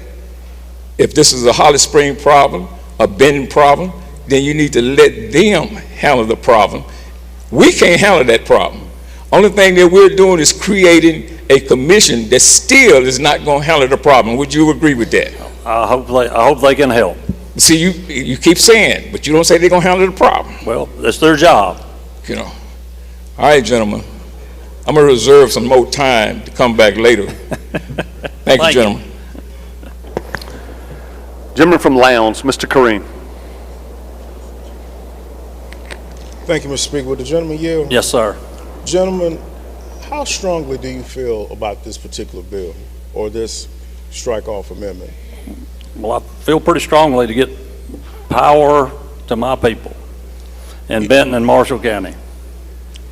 If this is a Holly Spring problem, a Benton problem, then you need to let them handle the problem. We can't handle that problem. Only thing that we're doing is creating a commission that still is not going to handle the problem. Would you agree with that? I hope they can help. See, you keep saying, but you don't say they're going to handle the problem. Well, it's their job. You know. All right, gentlemen. I'm going to reserve some more time to come back later. Thank you, gentlemen. Gentleman from Lowndes, Mr. Kareem. Thank you, Mr. Speaker. Would the gentleman yield? Yes, sir. Gentlemen, how strongly do you feel about this particular bill or this strike-off amendment? Well, I feel pretty strongly to get power to my people in Benton and Marshall County.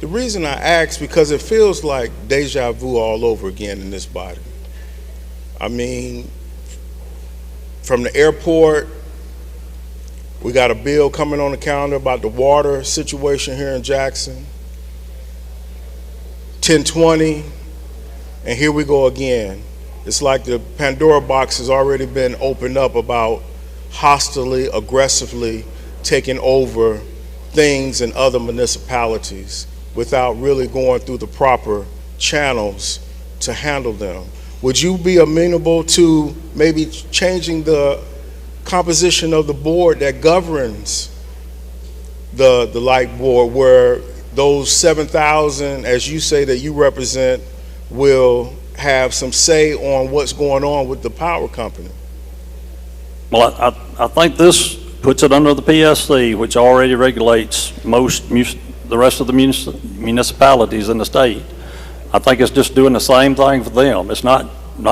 The reason I ask, because it feels like deja vu all over again in this body. I mean, from the airport, we got a bill coming on the calendar about the water situation here in Jackson. 1020, and here we go again. It's like the Pandora box has already been opened up about hostilely, aggressively taking over things in other municipalities without really going through the proper channels to handle them. Would you be amenable to maybe changing the composition of the board that governs the light board, where those 7,000, as you say, that you represent, will have some say on what's going on with the power company? Well, I think this puts it under the PSC, which already regulates the rest of the municipalities in the state. I think it's just doing the same thing for them. It's not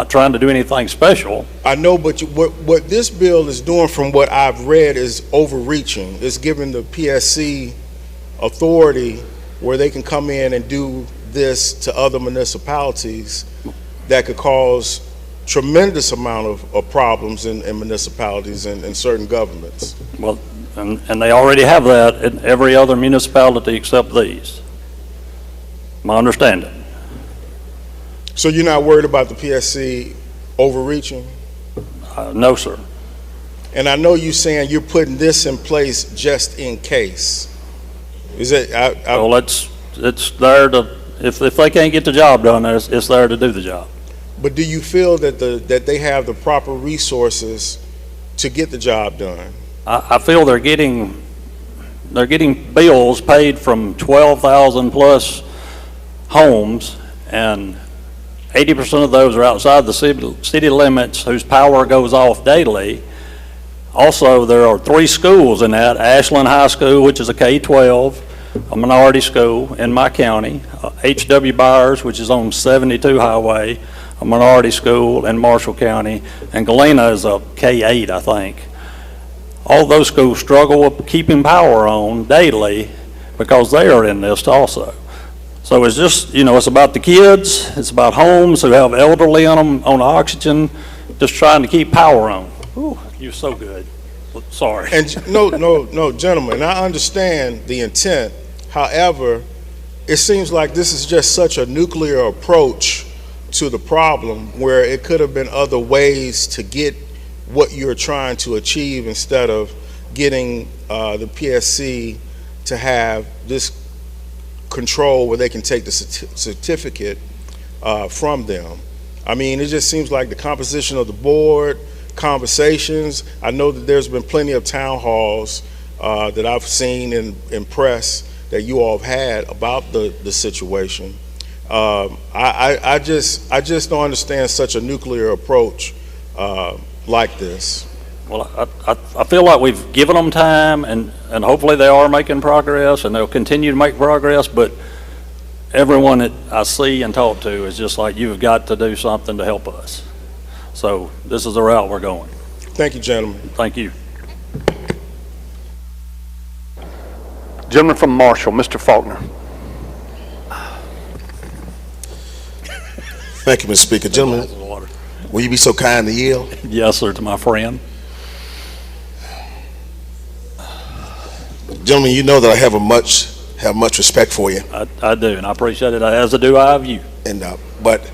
trying to do anything special. I know, but what this bill is doing, from what I've read, is overreaching. It's giving the PSC authority where they can come in and do this to other municipalities that could cause tremendous amount of problems in municipalities and certain governments. Well, and they already have that in every other municipality except these. My understanding. So you're not worried about the PSC overreaching? No, sir. And I know you're saying you're putting this in place just in case. Is it? Well, it's there to, if they can't get the job done, it's there to do the job. But do you feel that they have the proper resources to get the job done? I feel they're getting bills paid from 12,000 plus homes, and 80% of those are outside the city limits whose power goes off daily. Also, there are 3 schools in that: Ashland High School, which is a K-12, a minority school in my county; H.W. Byers, which is on 72 Highway, a minority school in Marshall County; and Galena is a K-8, I think. All those schools struggle with keeping power on daily because they are in this also. So it's just, it's about the kids, it's about homes who have elderly on them on oxygen, just trying to keep power on. Ooh, you're so good. Sorry. And no, gentlemen, I understand the intent. However, it seems like this is just such a nuclear approach to the problem, where it could have been other ways to get what you're trying to achieve, instead of getting the PSC to have this control where they can take the certificate from them. I mean, it just seems like the composition of the board, conversations. I know that there's been plenty of town halls that I've seen in press that you all have had about the situation. I just don't understand such a nuclear approach like this. Well, I feel like we've given them time, and hopefully they are making progress, and they'll continue to make progress, but everyone that I see and talk to is just like, you've got to do something to help us. So this is the route we're going. Thank you, gentlemen. Thank you. Gentleman from Marshall, Mr. Faulkner. Thank you, Mr. Speaker. Gentlemen, will you be so kind to yield? Yes, sir, to my friend. Gentlemen, you know that I have much respect for you. I do, and I appreciate it, as do I of you. And but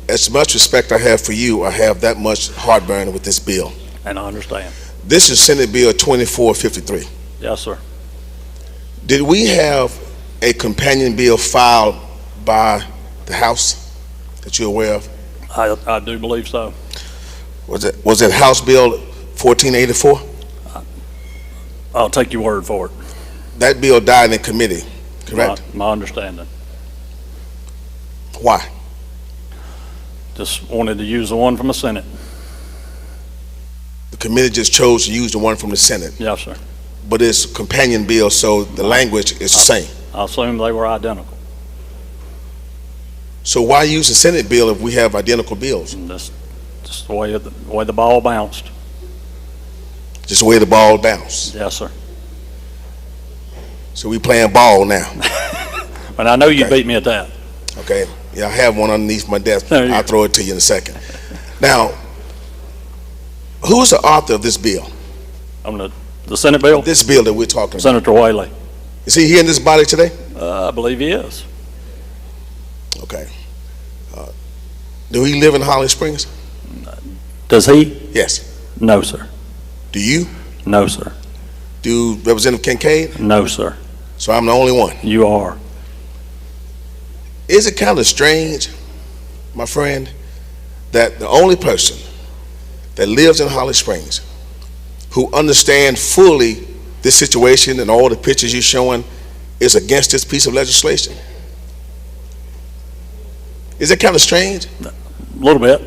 as much respect I have for you, I have that much heartburn with this bill. And I understand. This is Senate Bill 2453. Yes, sir. Did we have a companion bill filed by the House that you're aware of? I do believe so. Was it House Bill 1484? I'll take your word for it. That bill died in committee, correct? My understanding. Why? Just wanted to use the one from the Senate. The committee just chose to use the one from the Senate. Yes, sir. But it's a companion bill, so the language is the same. I assume they were identical. So why use the Senate bill if we have identical bills? That's just the way the ball bounced. Just the way the ball bounced. Yes, sir. So we playing ball now. But I know you beat me at that. Okay. Yeah, I have one underneath my desk. There you I'll go. throw it to you in a second. Now, who's the author of this bill? The Senate bill? This bill that we're talking about. Senator Whaley. Is he here in this body today? I believe he is. Okay. Do he live in Holly Springs? Does he? Yes. No, sir. Do you? No, sir. Do Representative Kincaid? No, sir. So I'm the only one. You are. Is it kind of strange, my friend, that the only person that lives in Holly Springs who understands fully this situation and all the pictures you're showing is against this piece of legislation? Is it kind of strange? A little bit.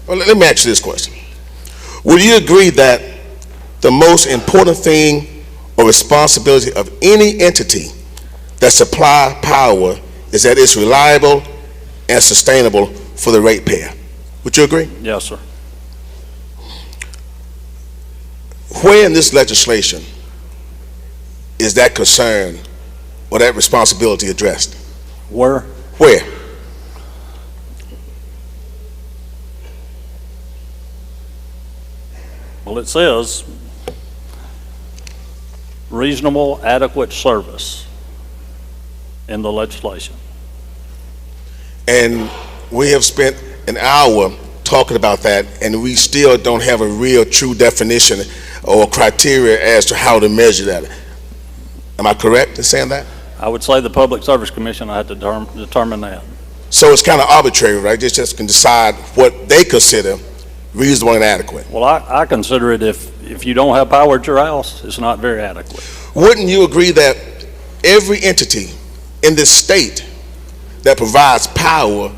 Well, let me ask you this question. Would you agree that the most important thing or responsibility of any entity that supply power is that it's reliable and sustainable for the ratepayer? Would you agree? Yes, sir. Where in this legislation is that concern or that responsibility addressed? Where? Where? Well, it says reasonable, adequate service in the legislation. And we have spent an hour talking about that, and we still don't have a real true definition or criteria as to how to measure that. Am I correct in saying that? I would say the Public Service Commission had to determine that. So it's kind of arbitrary, right? They just can decide what they consider reasonable and adequate. Well, I consider it if you don't have power at your house, it's not very adequate. Wouldn't you agree that every entity in this state that provides power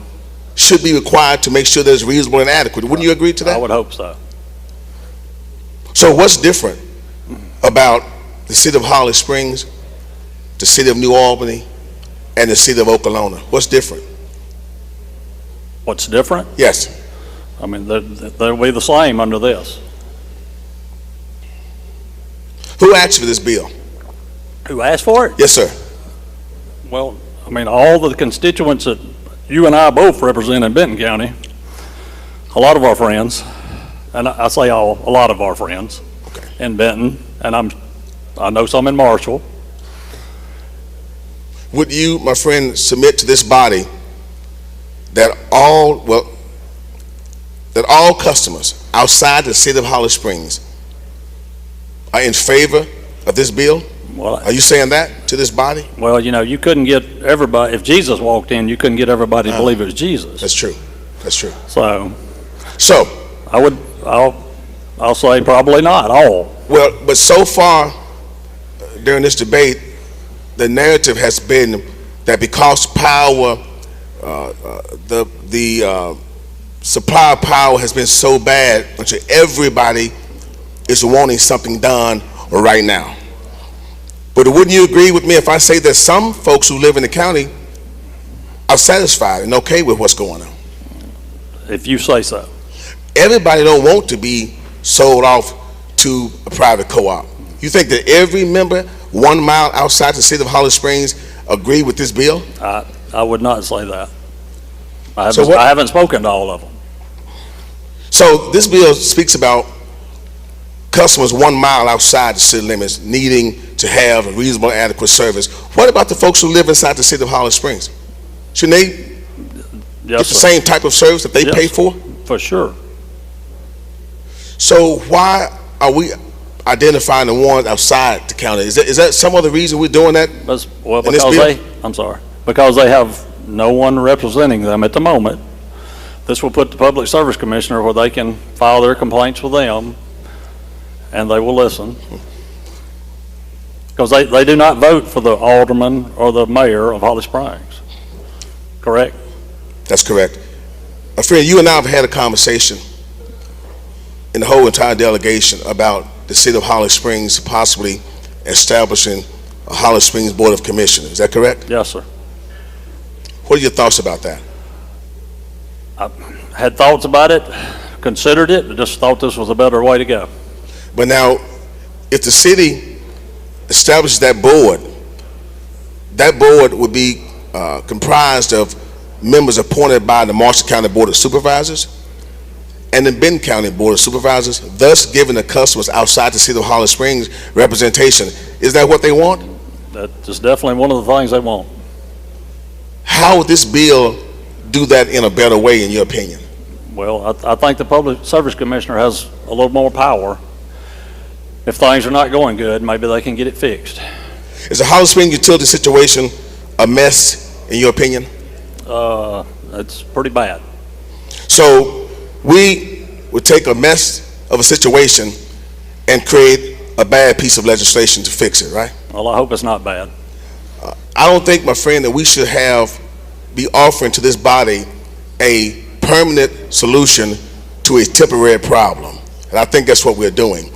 should be required to make sure that it's reasonable and adequate? Wouldn't you agree to that? I would hope so. So what's different about the city of Holly Springs, the city of New Albany, and the city of Okolona? What's different? What's different? Yes. I mean, they'll be the same under this. Who asked for this bill? Who asked for it? Yes, sir. Well, I mean, all the constituents that you and I both represent in Benton County, a lot of our friends, and I say all, a lot of our friends in Benton, and I know some in Marshall. Would you, my friend, submit to this body that all customers outside the city of Holly Springs are in favor of this bill? Well, are you saying that to this body? Well, you know, you couldn't get everybody, if Jesus walked in, you couldn't get everybody to believe it was Jesus. That's true. That's true. So I'll say probably not all. Well, but so far during this debate, the narrative has been that because power, the supply of power has been so bad, everybody is wanting something done right now. But wouldn't you agree with me if I say that some folks who live in the county are satisfied and okay with what's going on? If you say so. Everybody don't want to be sold off to a private co-op. You think that every member 1 mile outside the city of Holly Springs agree with this bill? I would not say that. I haven't spoken to all of them. So this bill speaks about customers 1 mile outside the city limits needing to have a reasonable, adequate service. What about the folks who live inside the city of Holly Springs? Shouldn't they get the same type of service that they pay for? For sure. So why are we identifying the ones outside the county? Is that some other reason we're doing that? Well, because because they have no one representing them at the moment. This will put the Public Service Commissioner where they can file their complaints with them, and they will listen. Because they do not vote for the alderman or the mayor of Holly Springs, correct? That's correct. My friend, you and I have had a conversation in the whole entire delegation about the city of Holly Springs possibly establishing a Holly Springs Board of Commissioners. Is that correct? Yes, sir. What are your thoughts about that? I had thoughts about it, considered it, but just thought this was a better way to go. But now, if the city establishes that board would be comprised of members appointed by the Marshall County Board of Supervisors and the Benton County Board of Supervisors, thus giving the customers outside the city of Holly Springs representation. Is that what they want? That is definitely one of the things they want. How would this bill do that in a better way, in your opinion? Well, I think the Public Service Commissioner has a little more power. If things are not going good, maybe they can get it fixed. Is the Holly Springs utility situation a mess, in your opinion? It's pretty bad. So we would take a mess of a situation and create a bad piece of legislation to fix it, right? Well, I hope it's not bad. I don't think, my friend, that we should be offering to this body a permanent solution to a temporary problem. And I think that's what we're doing.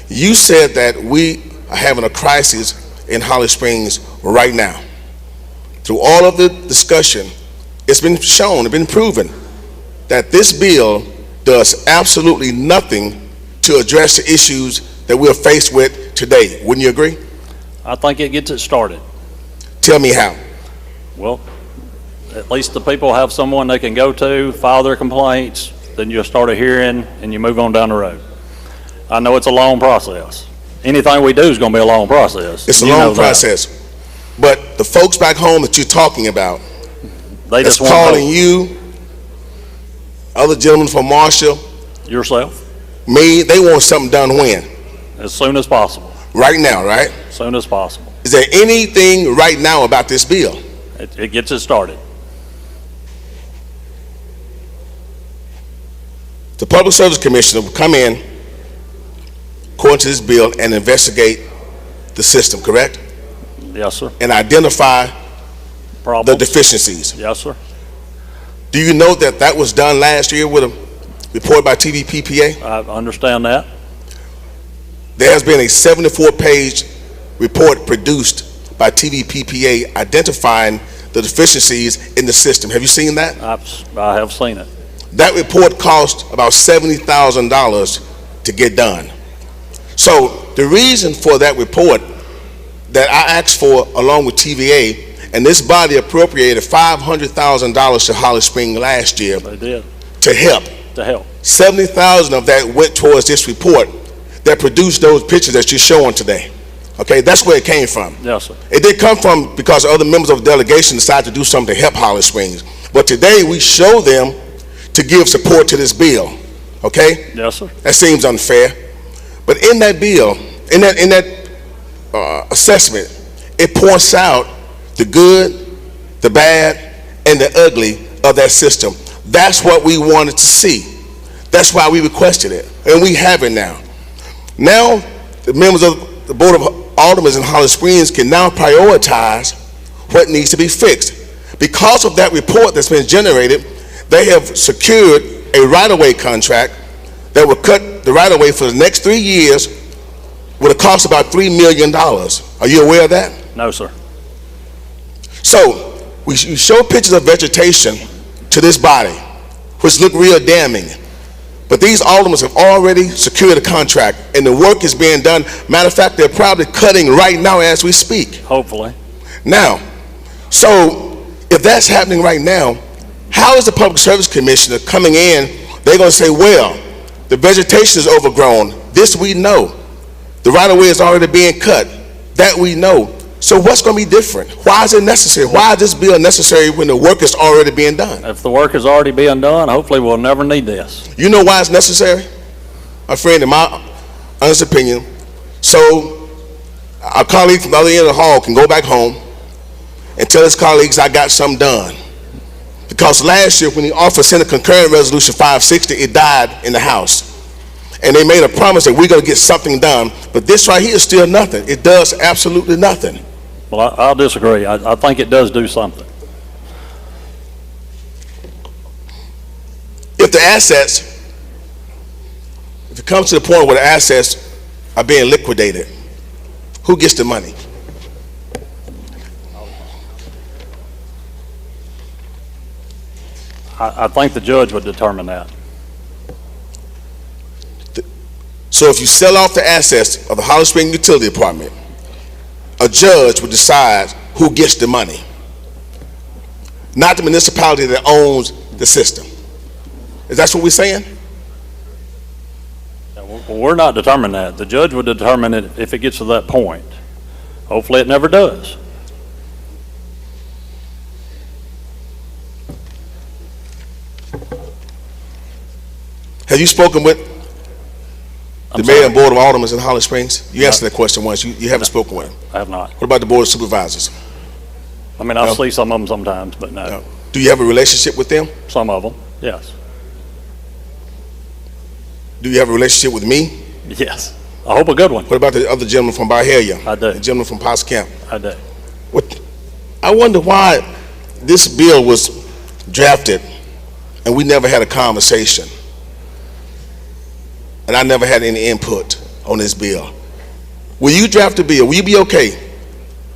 You said that we are having a crisis in Holly Springs right now. Through all of the discussion, it's been shown, it's been proven that this bill does absolutely nothing to address the issues that we're faced with today. Wouldn't you agree? I think it gets it started. Tell me how. Well, at least the people have someone they can go to, file their complaints, then you'll start a hearing and you move on down the road. I know it's a long process. Anything we do is going to be a long process. It's a long process. But the folks back home that you're talking about, they that's just calling you, other gentlemen from Marshall, yourself, me, they want something done when? As soon as possible. Right now, right? As soon as possible. Is there anything right now about this bill? It gets it started. The Public Service Commissioner will come in, according to this bill, and investigate the system, correct? Yes, sir. And identify Problems. the deficiencies. Yes, sir. Do you know that that was done last year with a report by TVPPA? I understand that. There has been a 74-page report produced by TVPPA identifying the deficiencies in the system. Have you seen that? I have seen it. That report cost about $70,000 to get done. So the reason for that report that I asked for along with TVA, and this body appropriated $500,000 to Holly Springs last year. They did. To help. To help. $70,000 of that went towards this report that produced those pictures that you're showing today. Okay, that's where it came from. Yes, sir. It did come from because other members of the delegation decided to do something to help Holly Springs. But today we show them to give support to this bill. Okay? Yes, sir. That seems unfair. But in that bill, in that assessment, it points out the good, the bad, and the ugly of that system. That's what we wanted to see. That's why we requested it, and we have it now. Now, the members of the Board of Aldermen in Holly Springs can now prioritize what needs to be fixed. Because of that report that's been generated, they have secured a right-of-way contract that will cut the right-of-way for the next 3 years with a cost about $3 million. Are you aware of that? No, sir. So, we show pictures of vegetation to this body, which look real damning. But these aldermen have already secured a contract, and the work is being done. Matter of fact, they're probably cutting right now as we speak. Hopefully. Now, so if that's happening right now, how is the Public Service Commissioner coming in? They're going to say, well, the vegetation is overgrown. This we know. The right-of-way is already being cut. That we know. So what's going to be different? Why is it necessary? Why is this bill necessary when the work is already being done? If the work is already being done, hopefully we'll never need this. You know why it's necessary? My friend, in my honest opinion, so our colleague from the other end of the hall can go back home and tell his colleagues I got something done. Because last year, when the office sent a concurrent resolution 560, it died in the House. And they made a promise that we're going to get something done. But this right here is still nothing. It does absolutely nothing. Well, I'll disagree. I think it does do something. If the assets, if it comes to the point where the assets are being liquidated, who gets the money? I think the judge would determine that. So if you sell off the assets of the Holly Springs Utility Department, a judge would decide who gets the money, not the municipality that owns the system. Is that what we're saying? Well, we're not determining that. The judge would determine it if it gets to that point. Hopefully it never does. Have you spoken with the mayor and board of aldermen in Holly Springs? You answered that question once. You haven't spoken with them. I have not. What about the board of supervisors? I mean, I'll see some of them sometimes, but no. Do you have a relationship with them? Some of them, yes. Do you have a relationship with me? Yes. I hope a good one. What about the other gentleman from Byhalia? I do. The gentleman from Potts Camp? I do. I wonder why this bill was drafted and we never had a conversation. And I never had any input on this bill. Will you draft a bill? Will you be okay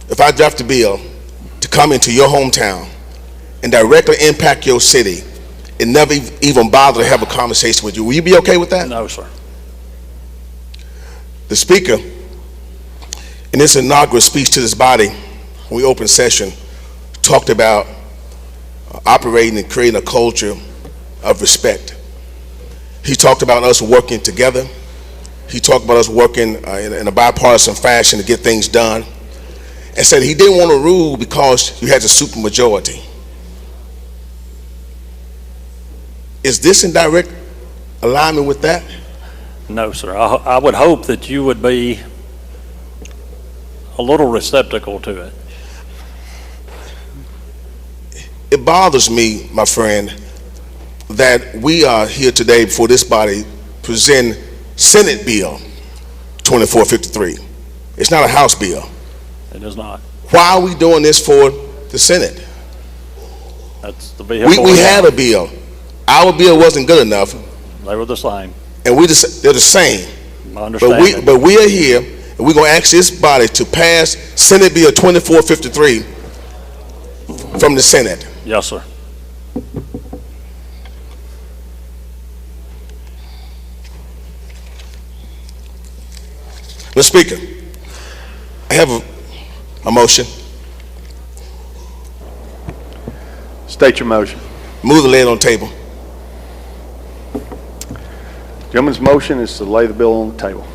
if I draft a bill to come into your hometown and directly impact your city and never even bother to have a conversation with you? Will you be okay with that? No, sir. The speaker, in this inaugural speech to this body, when we opened session, talked about operating and creating a culture of respect. He talked about us working together. He talked about us working in a bipartisan fashion to get things done, and said he didn't want to rule because you had a supermajority. Is this in direct alignment with that? No, sir. I would hope that you would be a little receptacle to it. It bothers me, my friend, that we are here today before this body presenting Senate Bill 2453. It's not a House bill. It is not. Why are we doing this for the Senate? That's the vehicle. We had a bill. Our bill wasn't good enough. They were the same. And they're the same. I understand. But we are here, and we're going to ask this body to pass Senate Bill 2453 from the Senate. Yes, sir. Mr. Speaker, I have a motion. State your motion. Move the lay it on the table. Gentleman's motion is to lay the bill on the table.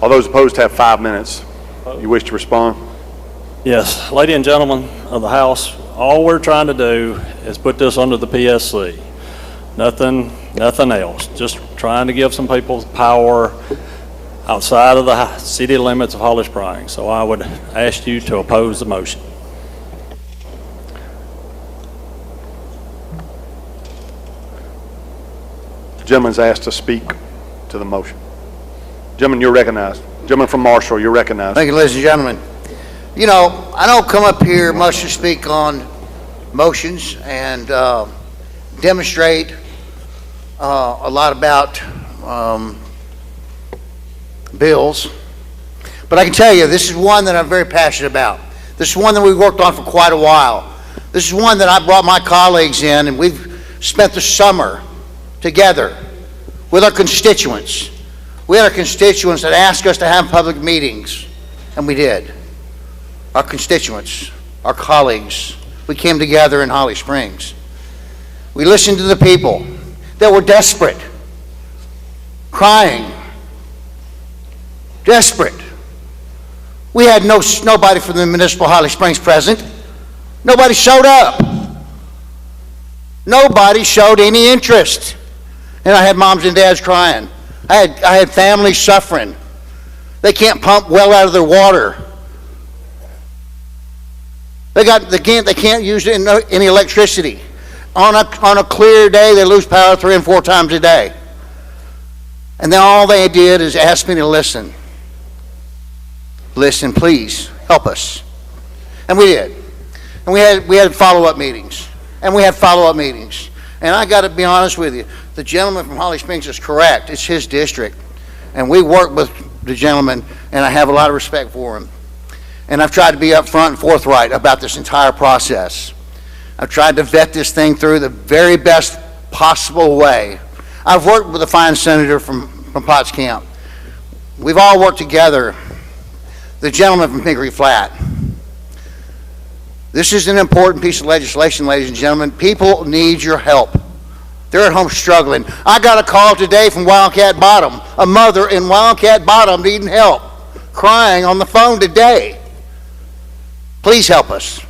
All those opposed have 5 minutes. You wish to respond? Yes, ladies and gentlemen of the House, all we're trying to do is put this under the PSC. Nothing else. Just trying to give some people power outside of the city limits of Holly Springs. So I would ask you to oppose the motion. The gentleman's asked to speak to the motion. Gentleman, you're recognized. Gentleman from Marshall, you're recognized. Thank you, ladies and gentlemen. You know, I don't come up here much to speak on motions and demonstrate a lot about bills, but I can tell you this is one that I'm very passionate about. This is one that we've worked on for quite a while. This is one that I brought my colleagues in, and we've spent the summer together with our constituents. We had our constituents that asked us to have public meetings, and we did. Our constituents, our colleagues, we came together in Holly Springs. We listened to the people that were desperate, crying, desperate. We had nobody from the municipal Holly Springs present. Nobody showed up. Nobody showed any interest. And I had moms and dads crying. I had families suffering. They can't pump well out of their water. They can't use any electricity. On a clear day, they lose power 3 and 4 times a day. And then all they did is ask me to listen. Listen, please, help us. And we did. And we had follow-up meetings. And we had follow-up meetings. And I got to be honest with you, the gentleman from Holly Springs is correct. It's his district. And we work with the gentleman, and I have a lot of respect for him. And I've tried to be upfront and forthright about this entire process. I've tried to vet this thing through the very best possible way. I've worked with a fine senator from Potts Camp. We've all worked together. The gentleman from Hickory Flat. This is an important piece of legislation, ladies and gentlemen. People need your help. They're at home struggling. I got a call today from Wildcat Bottom, a mother in Wildcat Bottom needing help, crying on the phone today. Please help us.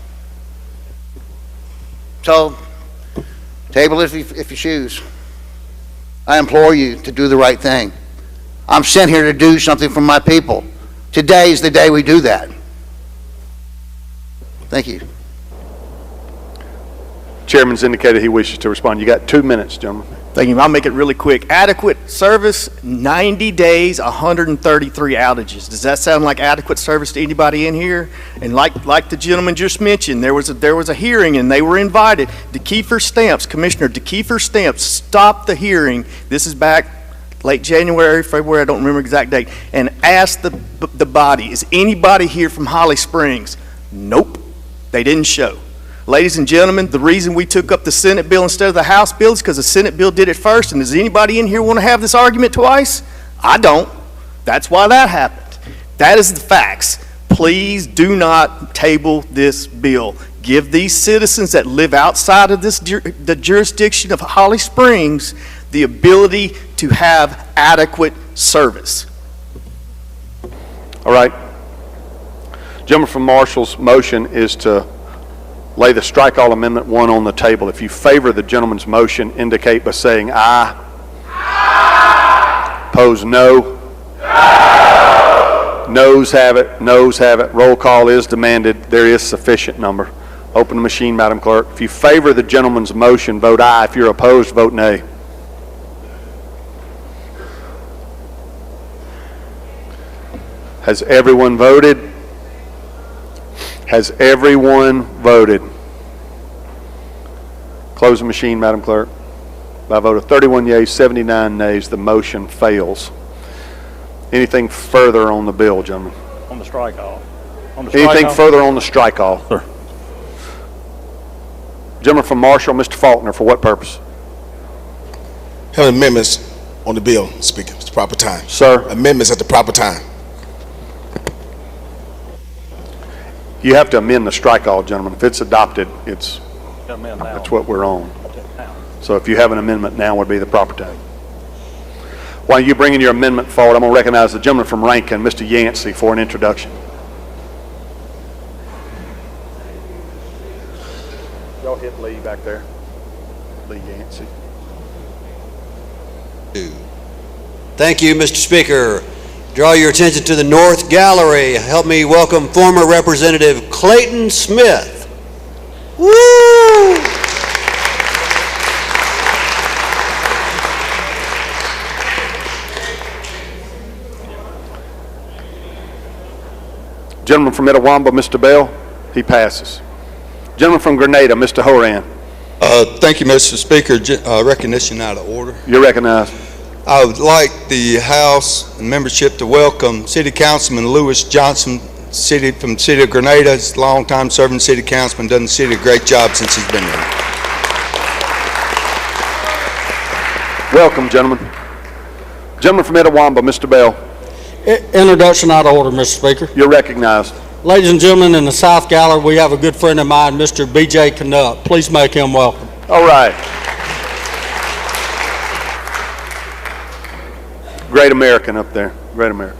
So, table if you choose. I implore you to do the right thing. I'm sent here to do something for my people. Today is the day we do that. Thank you. Chairman's indicated he wishes to respond. You got 2 minutes, gentlemen. Thank you. I'll make it really quick. Adequate service, 90 days, 133 outages. Does that sound like adequate service to anybody in here? And like the gentleman just mentioned, there was a hearing and they were invited. DeKeefer Stamps, Commissioner DeKeefer Stamps stopped the hearing. This is back late January, February, I don't remember exact date, and asked the body, is anybody here from Holly Springs? Nope. They didn't show. Ladies and gentlemen, the reason we took up the Senate bill instead of the House bill is because the Senate bill did it first. And does anybody in here want to have this argument twice? I don't. That's why that happened. That is the facts. Please do not table this bill. Give these citizens that live outside of the jurisdiction of Holly Springs the ability to have adequate service. All right. Gentleman from Marshall's motion is to lay the strike all amendment 1 on the table. If you favor the gentleman's motion, indicate by saying aye. Aye. Opposed, no. No. Noes have it. Noes have it. Roll call is demanded. There is sufficient number. Open the machine, Madam Clerk. If you favor the gentleman's motion, vote aye. If you're opposed, vote nay. Has everyone voted? Has everyone voted? Close the machine, Madam Clerk. By a vote of 31 yeas, 79 nays, the motion fails. Anything further on the bill, gentlemen? On the strike-off. Anything further on the strike-off? Sir. Gentleman from Marshall, Mr. Faulkner, for what purpose? Have amendments on the bill, Speaker. It's the proper time. Sir? Amendments at the proper time. You have to amend the strike-all, gentlemen. If it's adopted, that's what we're on. So if you have an amendment, now would be the proper time. While you bring in your amendment forward, I'm going to recognize the gentleman from Rankin, Mr. Yancey, for an introduction. Y'all hit Lee back there. Lee Yancey. Thank you, Mr. Speaker. Draw your attention to the North Gallery. Help me welcome former Representative Clayton Smith. Woo! Gentleman from Etowamba, Mr. Bell, he passes. Gentleman from Grenada, Mr. Horan. Thank you, Mr. Speaker. Recognition out of order. You're recognized. I would like the House and membership to welcome City Councilman Lewis Johnson, from the City of Grenada. He's a long-time serving City Councilman, done the city a great job since he's been there. Welcome, gentlemen. Gentleman from Etowamba, Mr. Bell. Introduction out of order, Mr. Speaker. You're recognized. Ladies and gentlemen, in the South Gallery, we have a good friend of mine, Mr. B.J. Canuck. Please make him welcome. All right. Great American up there. Great American.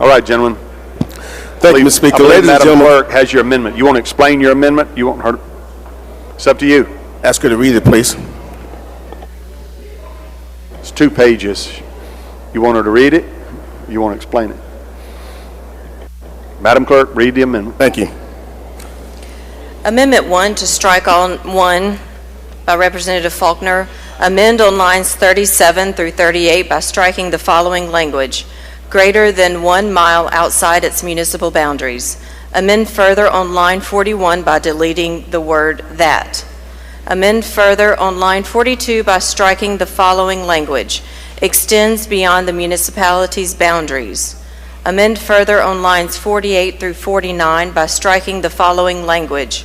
All right, gentlemen. Thank you, Mr. Speaker. I believe Ladies and Madam gentlemen, Clerk has your amendment. You want to explain your amendment? You want her? It's up to you. ask her to read it, please. It's 2 pages. You want her to read it? You want to explain it? Madam Clerk, read the amendment. Thank you. Amendment 1 to strike on 1 by Representative Faulkner. Amend on lines 37 through 38 by striking the following language: greater than 1 mile outside its municipal boundaries. Amend further on line 41 by deleting the word that. Amend further on line 42 by striking the following language: extends beyond the municipality's boundaries. Amend further on lines 48 through 49 by striking the following language: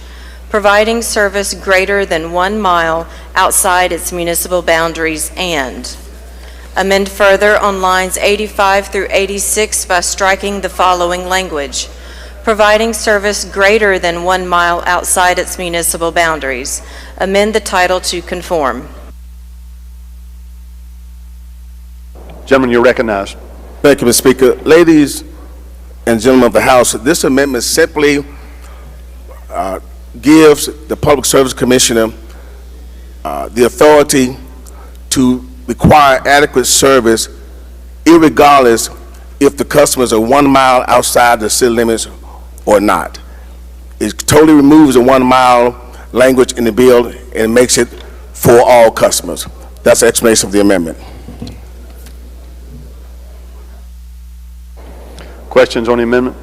providing service greater than 1 mile outside its municipal boundaries, and amend further on lines 85 through 86 by striking the following language: providing service greater than 1 mile outside its municipal boundaries. Amend the title to conform. Gentlemen, you're recognized. Thank you, Mr. Speaker. Ladies and gentlemen of the House, this amendment simply gives the Public Service Commissioner the authority to require adequate service irregardless if the customers are 1 mile outside the city limits or not. It totally removes the 1 mile language in the bill and makes it for all customers. That's the explanation of the amendment. Questions on the amendment?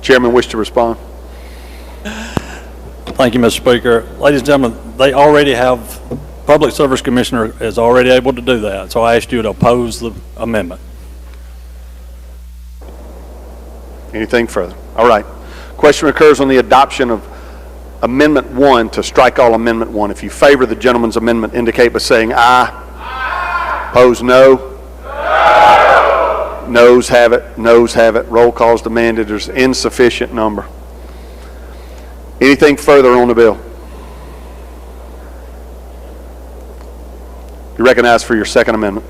Chairman wish to respond. Thank you, Mr. Speaker. Ladies and gentlemen, they already have, Public Service Commissioner is already able to do that, so I asked you to oppose the amendment. Anything further? All right. Question occurs on the adoption of Amendment 1 to strike all Amendment 1. If you favor the gentleman's amendment, indicate by saying aye. Aye. Opposed, no. No. Noes have it. Noes have it. Roll call is demanded. There's insufficient number. Anything further on the bill? You're recognized for your second amendment.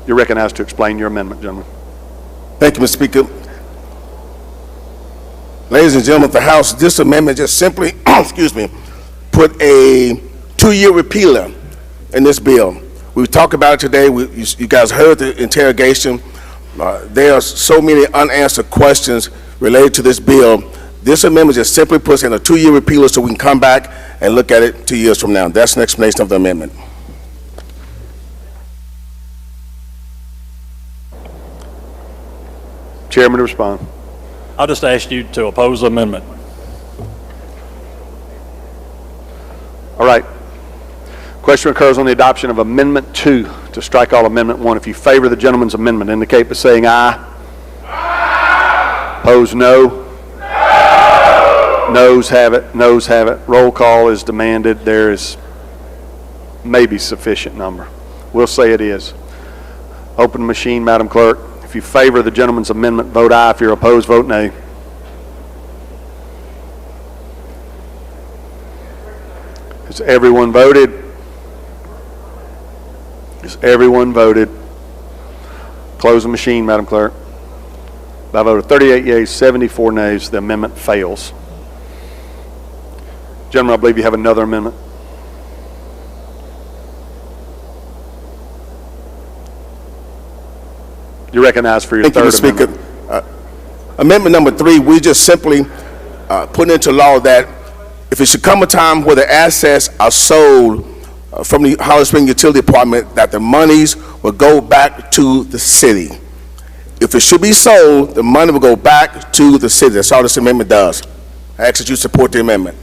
You're recognized to explain your amendment, gentlemen. Thank you, Mr. Speaker. Ladies and gentlemen of the House, this amendment just simply, excuse me, put a 2-year repealer in this bill. We talked about it today. You guys heard the interrogation. There are so many unanswered questions related to this bill. This amendment just simply puts in a 2-year repealer so we can come back and look at it 2 years from now. That's an explanation of the amendment. Chairman to respond. I just asked you to oppose the amendment. All right. Question occurs on the adoption of Amendment 2 to strike all Amendment 1. If you favor the gentleman's amendment, indicate by saying aye. Aye. Opposed, no. No. Noes have it. Noes have it. Roll call is demanded. There is maybe sufficient number. We'll say it is. Open machine, Madam Clerk. If you favor the gentleman's amendment, vote aye. If you're opposed, vote nay. Has everyone voted? Has everyone voted? Close the machine, Madam Clerk. By a vote of 38 yeas, 74 nays, the amendment fails. Gentlemen, I believe you have another amendment. You're recognized for your third amendment. Amendment number 3, we just simply put into law that if it should come a time where the assets are sold from the Holly Springs Utility Department, that the monies will go back to the city. If it should be sold, the money will go back to the city. That's all this amendment does. I ask that you support the amendment.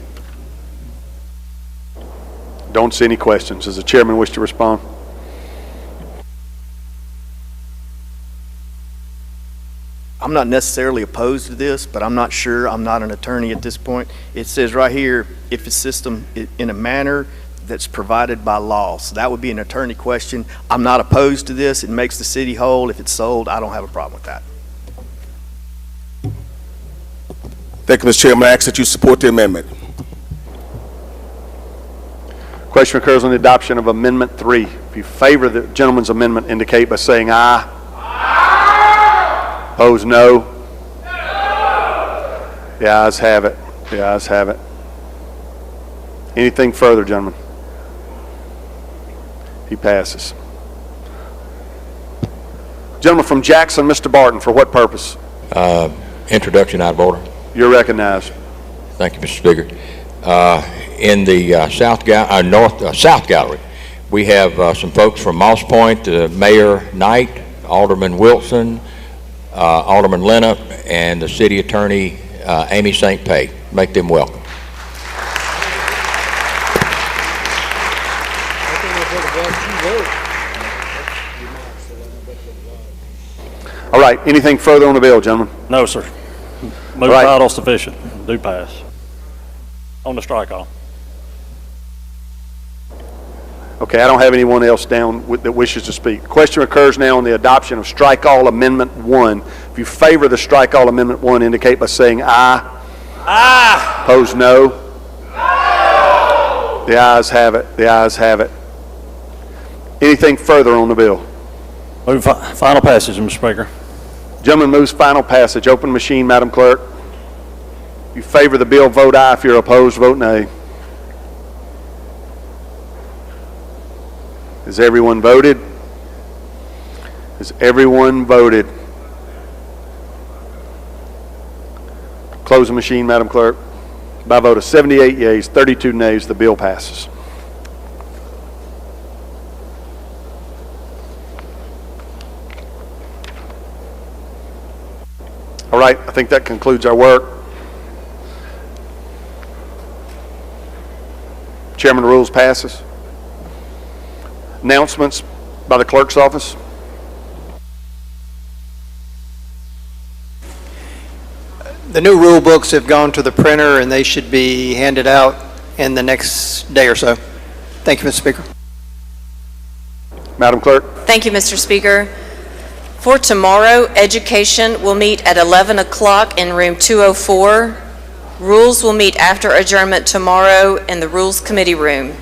Don't see any questions. Does the chairman wish to respond? I'm not necessarily opposed to this, but I'm not sure. I'm not an attorney at this point. It says right here, if a system in a manner that's provided by law. So that would be an attorney question. I'm not opposed to this. It makes the city whole. If it's sold, I don't have a problem with that. Thank you, Mr. Chairman. I ask that you support the amendment. Question occurs on the adoption of Amendment 3. If you favor the gentleman's amendment, indicate by saying aye. Aye. Opposed, no. No. The ayes have it. The ayes have it. Anything further, gentlemen? He passes. Gentleman from Jackson, Mr. Barton, for what purpose? Introduction out of order. You're recognized. Thank you, Mr. Speaker. In the South Gallery, we have some folks from Moss Point, Mayor Knight, Alderman Wilson, Alderman Lenup, and the City Attorney Amy St. Pay. Make them welcome. All right, anything further on the bill, gentlemen? No, sir. Move right. title sufficient. Do pass. On the strike all. Okay, I don't have anyone else down that wishes to speak. Question occurs now on the adoption of Strike All Amendment 1. If you favor the Strike All Amendment 1, indicate by saying aye. Aye. Opposed, no. No. The ayes have it. The ayes have it. Anything further on the bill? Move final passage, Mr. Speaker. Gentleman moves final passage. Open machine, Madam Clerk. If you favor the bill, vote aye. If you're opposed, vote nay. Has everyone voted? Has everyone voted? Close the machine, Madam Clerk. By a vote of 78 yeas, 32 nays, the bill passes. All right, I think that concludes our work. Chairman, the rules passes. Announcements by the clerk's office. The new rule books have gone to the printer and they should be handed out in the next day or so. Thank you, Mr. Speaker. Madam Clerk. Thank you, Mr. Speaker. For tomorrow, education will meet at 11 o'clock in room 204. Rules will meet after adjournment tomorrow in the Rules Committee room.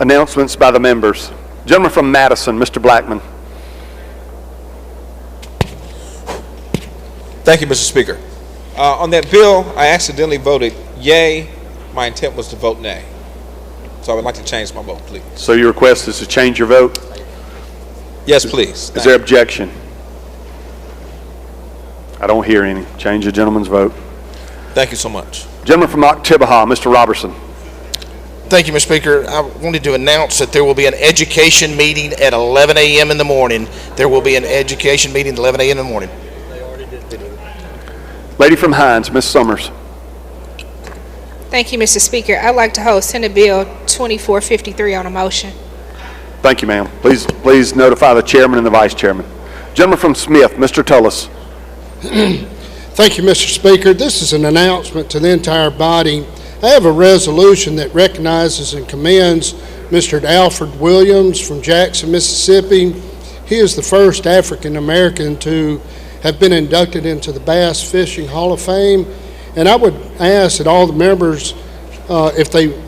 Announcements by the members. Gentleman from Madison, Mr. Blackman. Thank you, Mr. Speaker. On that bill, I accidentally voted yay. My intent was to vote nay. So I would like to change my vote, please. So your request is to change your vote? Yes, please. Is there objection? I don't hear any. Change the gentleman's vote. Thank you so much. Gentleman from Octibaha, Mr. Robertson. Thank you, Mr. Speaker. I wanted to announce that there will be an education meeting at 11 a.m. in the morning. There will be an education meeting at 11 a.m. in the morning. Lady from Hines, Ms. Summers. Thank you, Mr. Speaker. I'd like to hold Senate Bill 2453 on a motion. Thank you, ma'am. Please notify the chairman and the vice chairman. Gentleman from Smith, Mr. Tullis. Thank you, Mr. Speaker. This is an announcement to the entire body. I have a resolution that recognizes and commends Mr. Alfred Williams from Jackson, Mississippi. He is the first African American to have been inducted into the Bass Fishing Hall of Fame. And I would ask that all the members, if they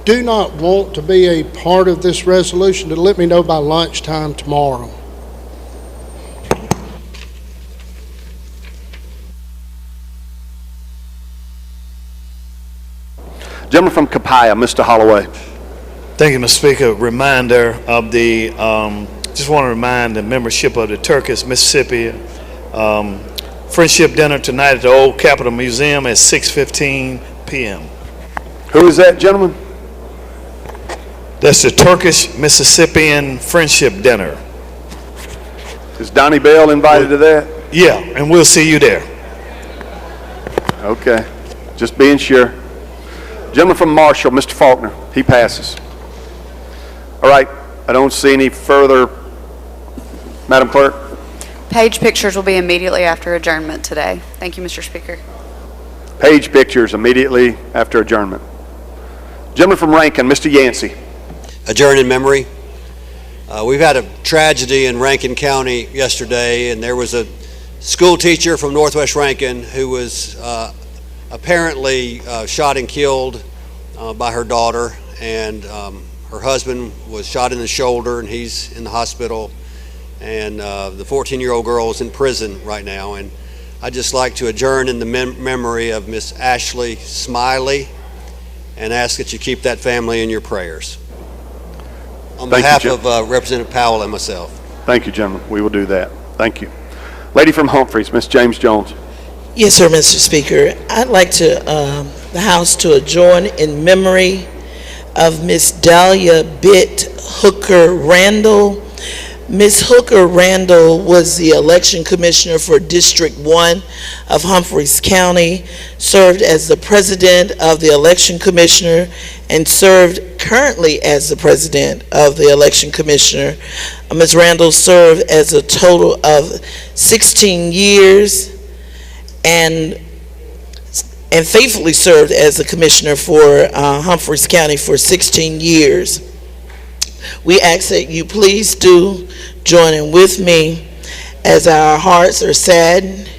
do not want to be a part of this resolution, to let me know by lunchtime tomorrow. Gentleman from Copiah, Mr. Holloway. Thank you, Mr. Speaker. Reminder of the, just want to remind the membership of the Turkish Mississippi Friendship Dinner tonight at the Old Capitol Museum at 6:15 p.m. Who is that, gentlemen? That's the Turkish Mississippian Friendship Dinner. Is Donnie Bell invited to that? Yeah, and we'll see you there. Okay, just being sure. Gentleman from Marshall, Mr. Faulkner. He passes. All right, I don't see any further. Madam Clerk. Page pictures will be immediately after adjournment today. Thank you, Mr. Speaker. Page pictures immediately after adjournment. Gentleman from Rankin, Mr. Yancey. Adjourn in memory. We've had a tragedy in Rankin County yesterday, and there was a school teacher from Northwest Rankin who was apparently shot and killed by her daughter, and her husband was shot in the shoulder, and he's in the hospital, and the 14-year-old girl is in prison right now. And I'd just like to adjourn in the memory of Miss Ashley Smiley and ask that you keep that family in your prayers. On behalf of Representative Powell and myself. Thank you, gentlemen. We will do that. Thank you. Lady from Humphreys, Miss James Jones. Yes, sir, Mr. Speaker. I'd like to the House to adjourn in memory of Miss Dahlia Bitt Hooker Randall. Ms. Hooker Randall was the election commissioner for District 1 of Humphreys County, served as the president of the election commissioner, and served currently as the president of the election commissioner. Ms. Randall served as a total of 16 years and faithfully served as a commissioner for Humphreys County for 16 years. We ask that you please do join in with me as our hearts are saddened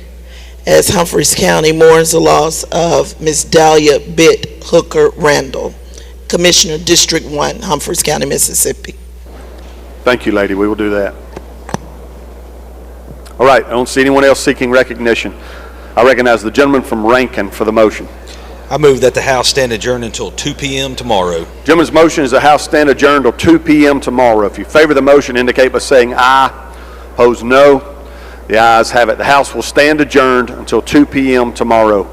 as Humphreys County mourns the loss of Miss Dahlia Bitt Hooker Randall, Commissioner, District 1, Humphreys County, Mississippi. Thank you, lady. We will do that. All right. I don't see anyone else seeking recognition. I recognize the gentleman from Rankin for the motion. I move that the House stand adjourned until 2 p.m. tomorrow. Gentleman's motion is the House stand adjourned until 2 p.m. tomorrow. If you favor the motion, indicate by saying aye. Opposed, no. The ayes have it. The House will stand adjourned until 2 p.m. tomorrow.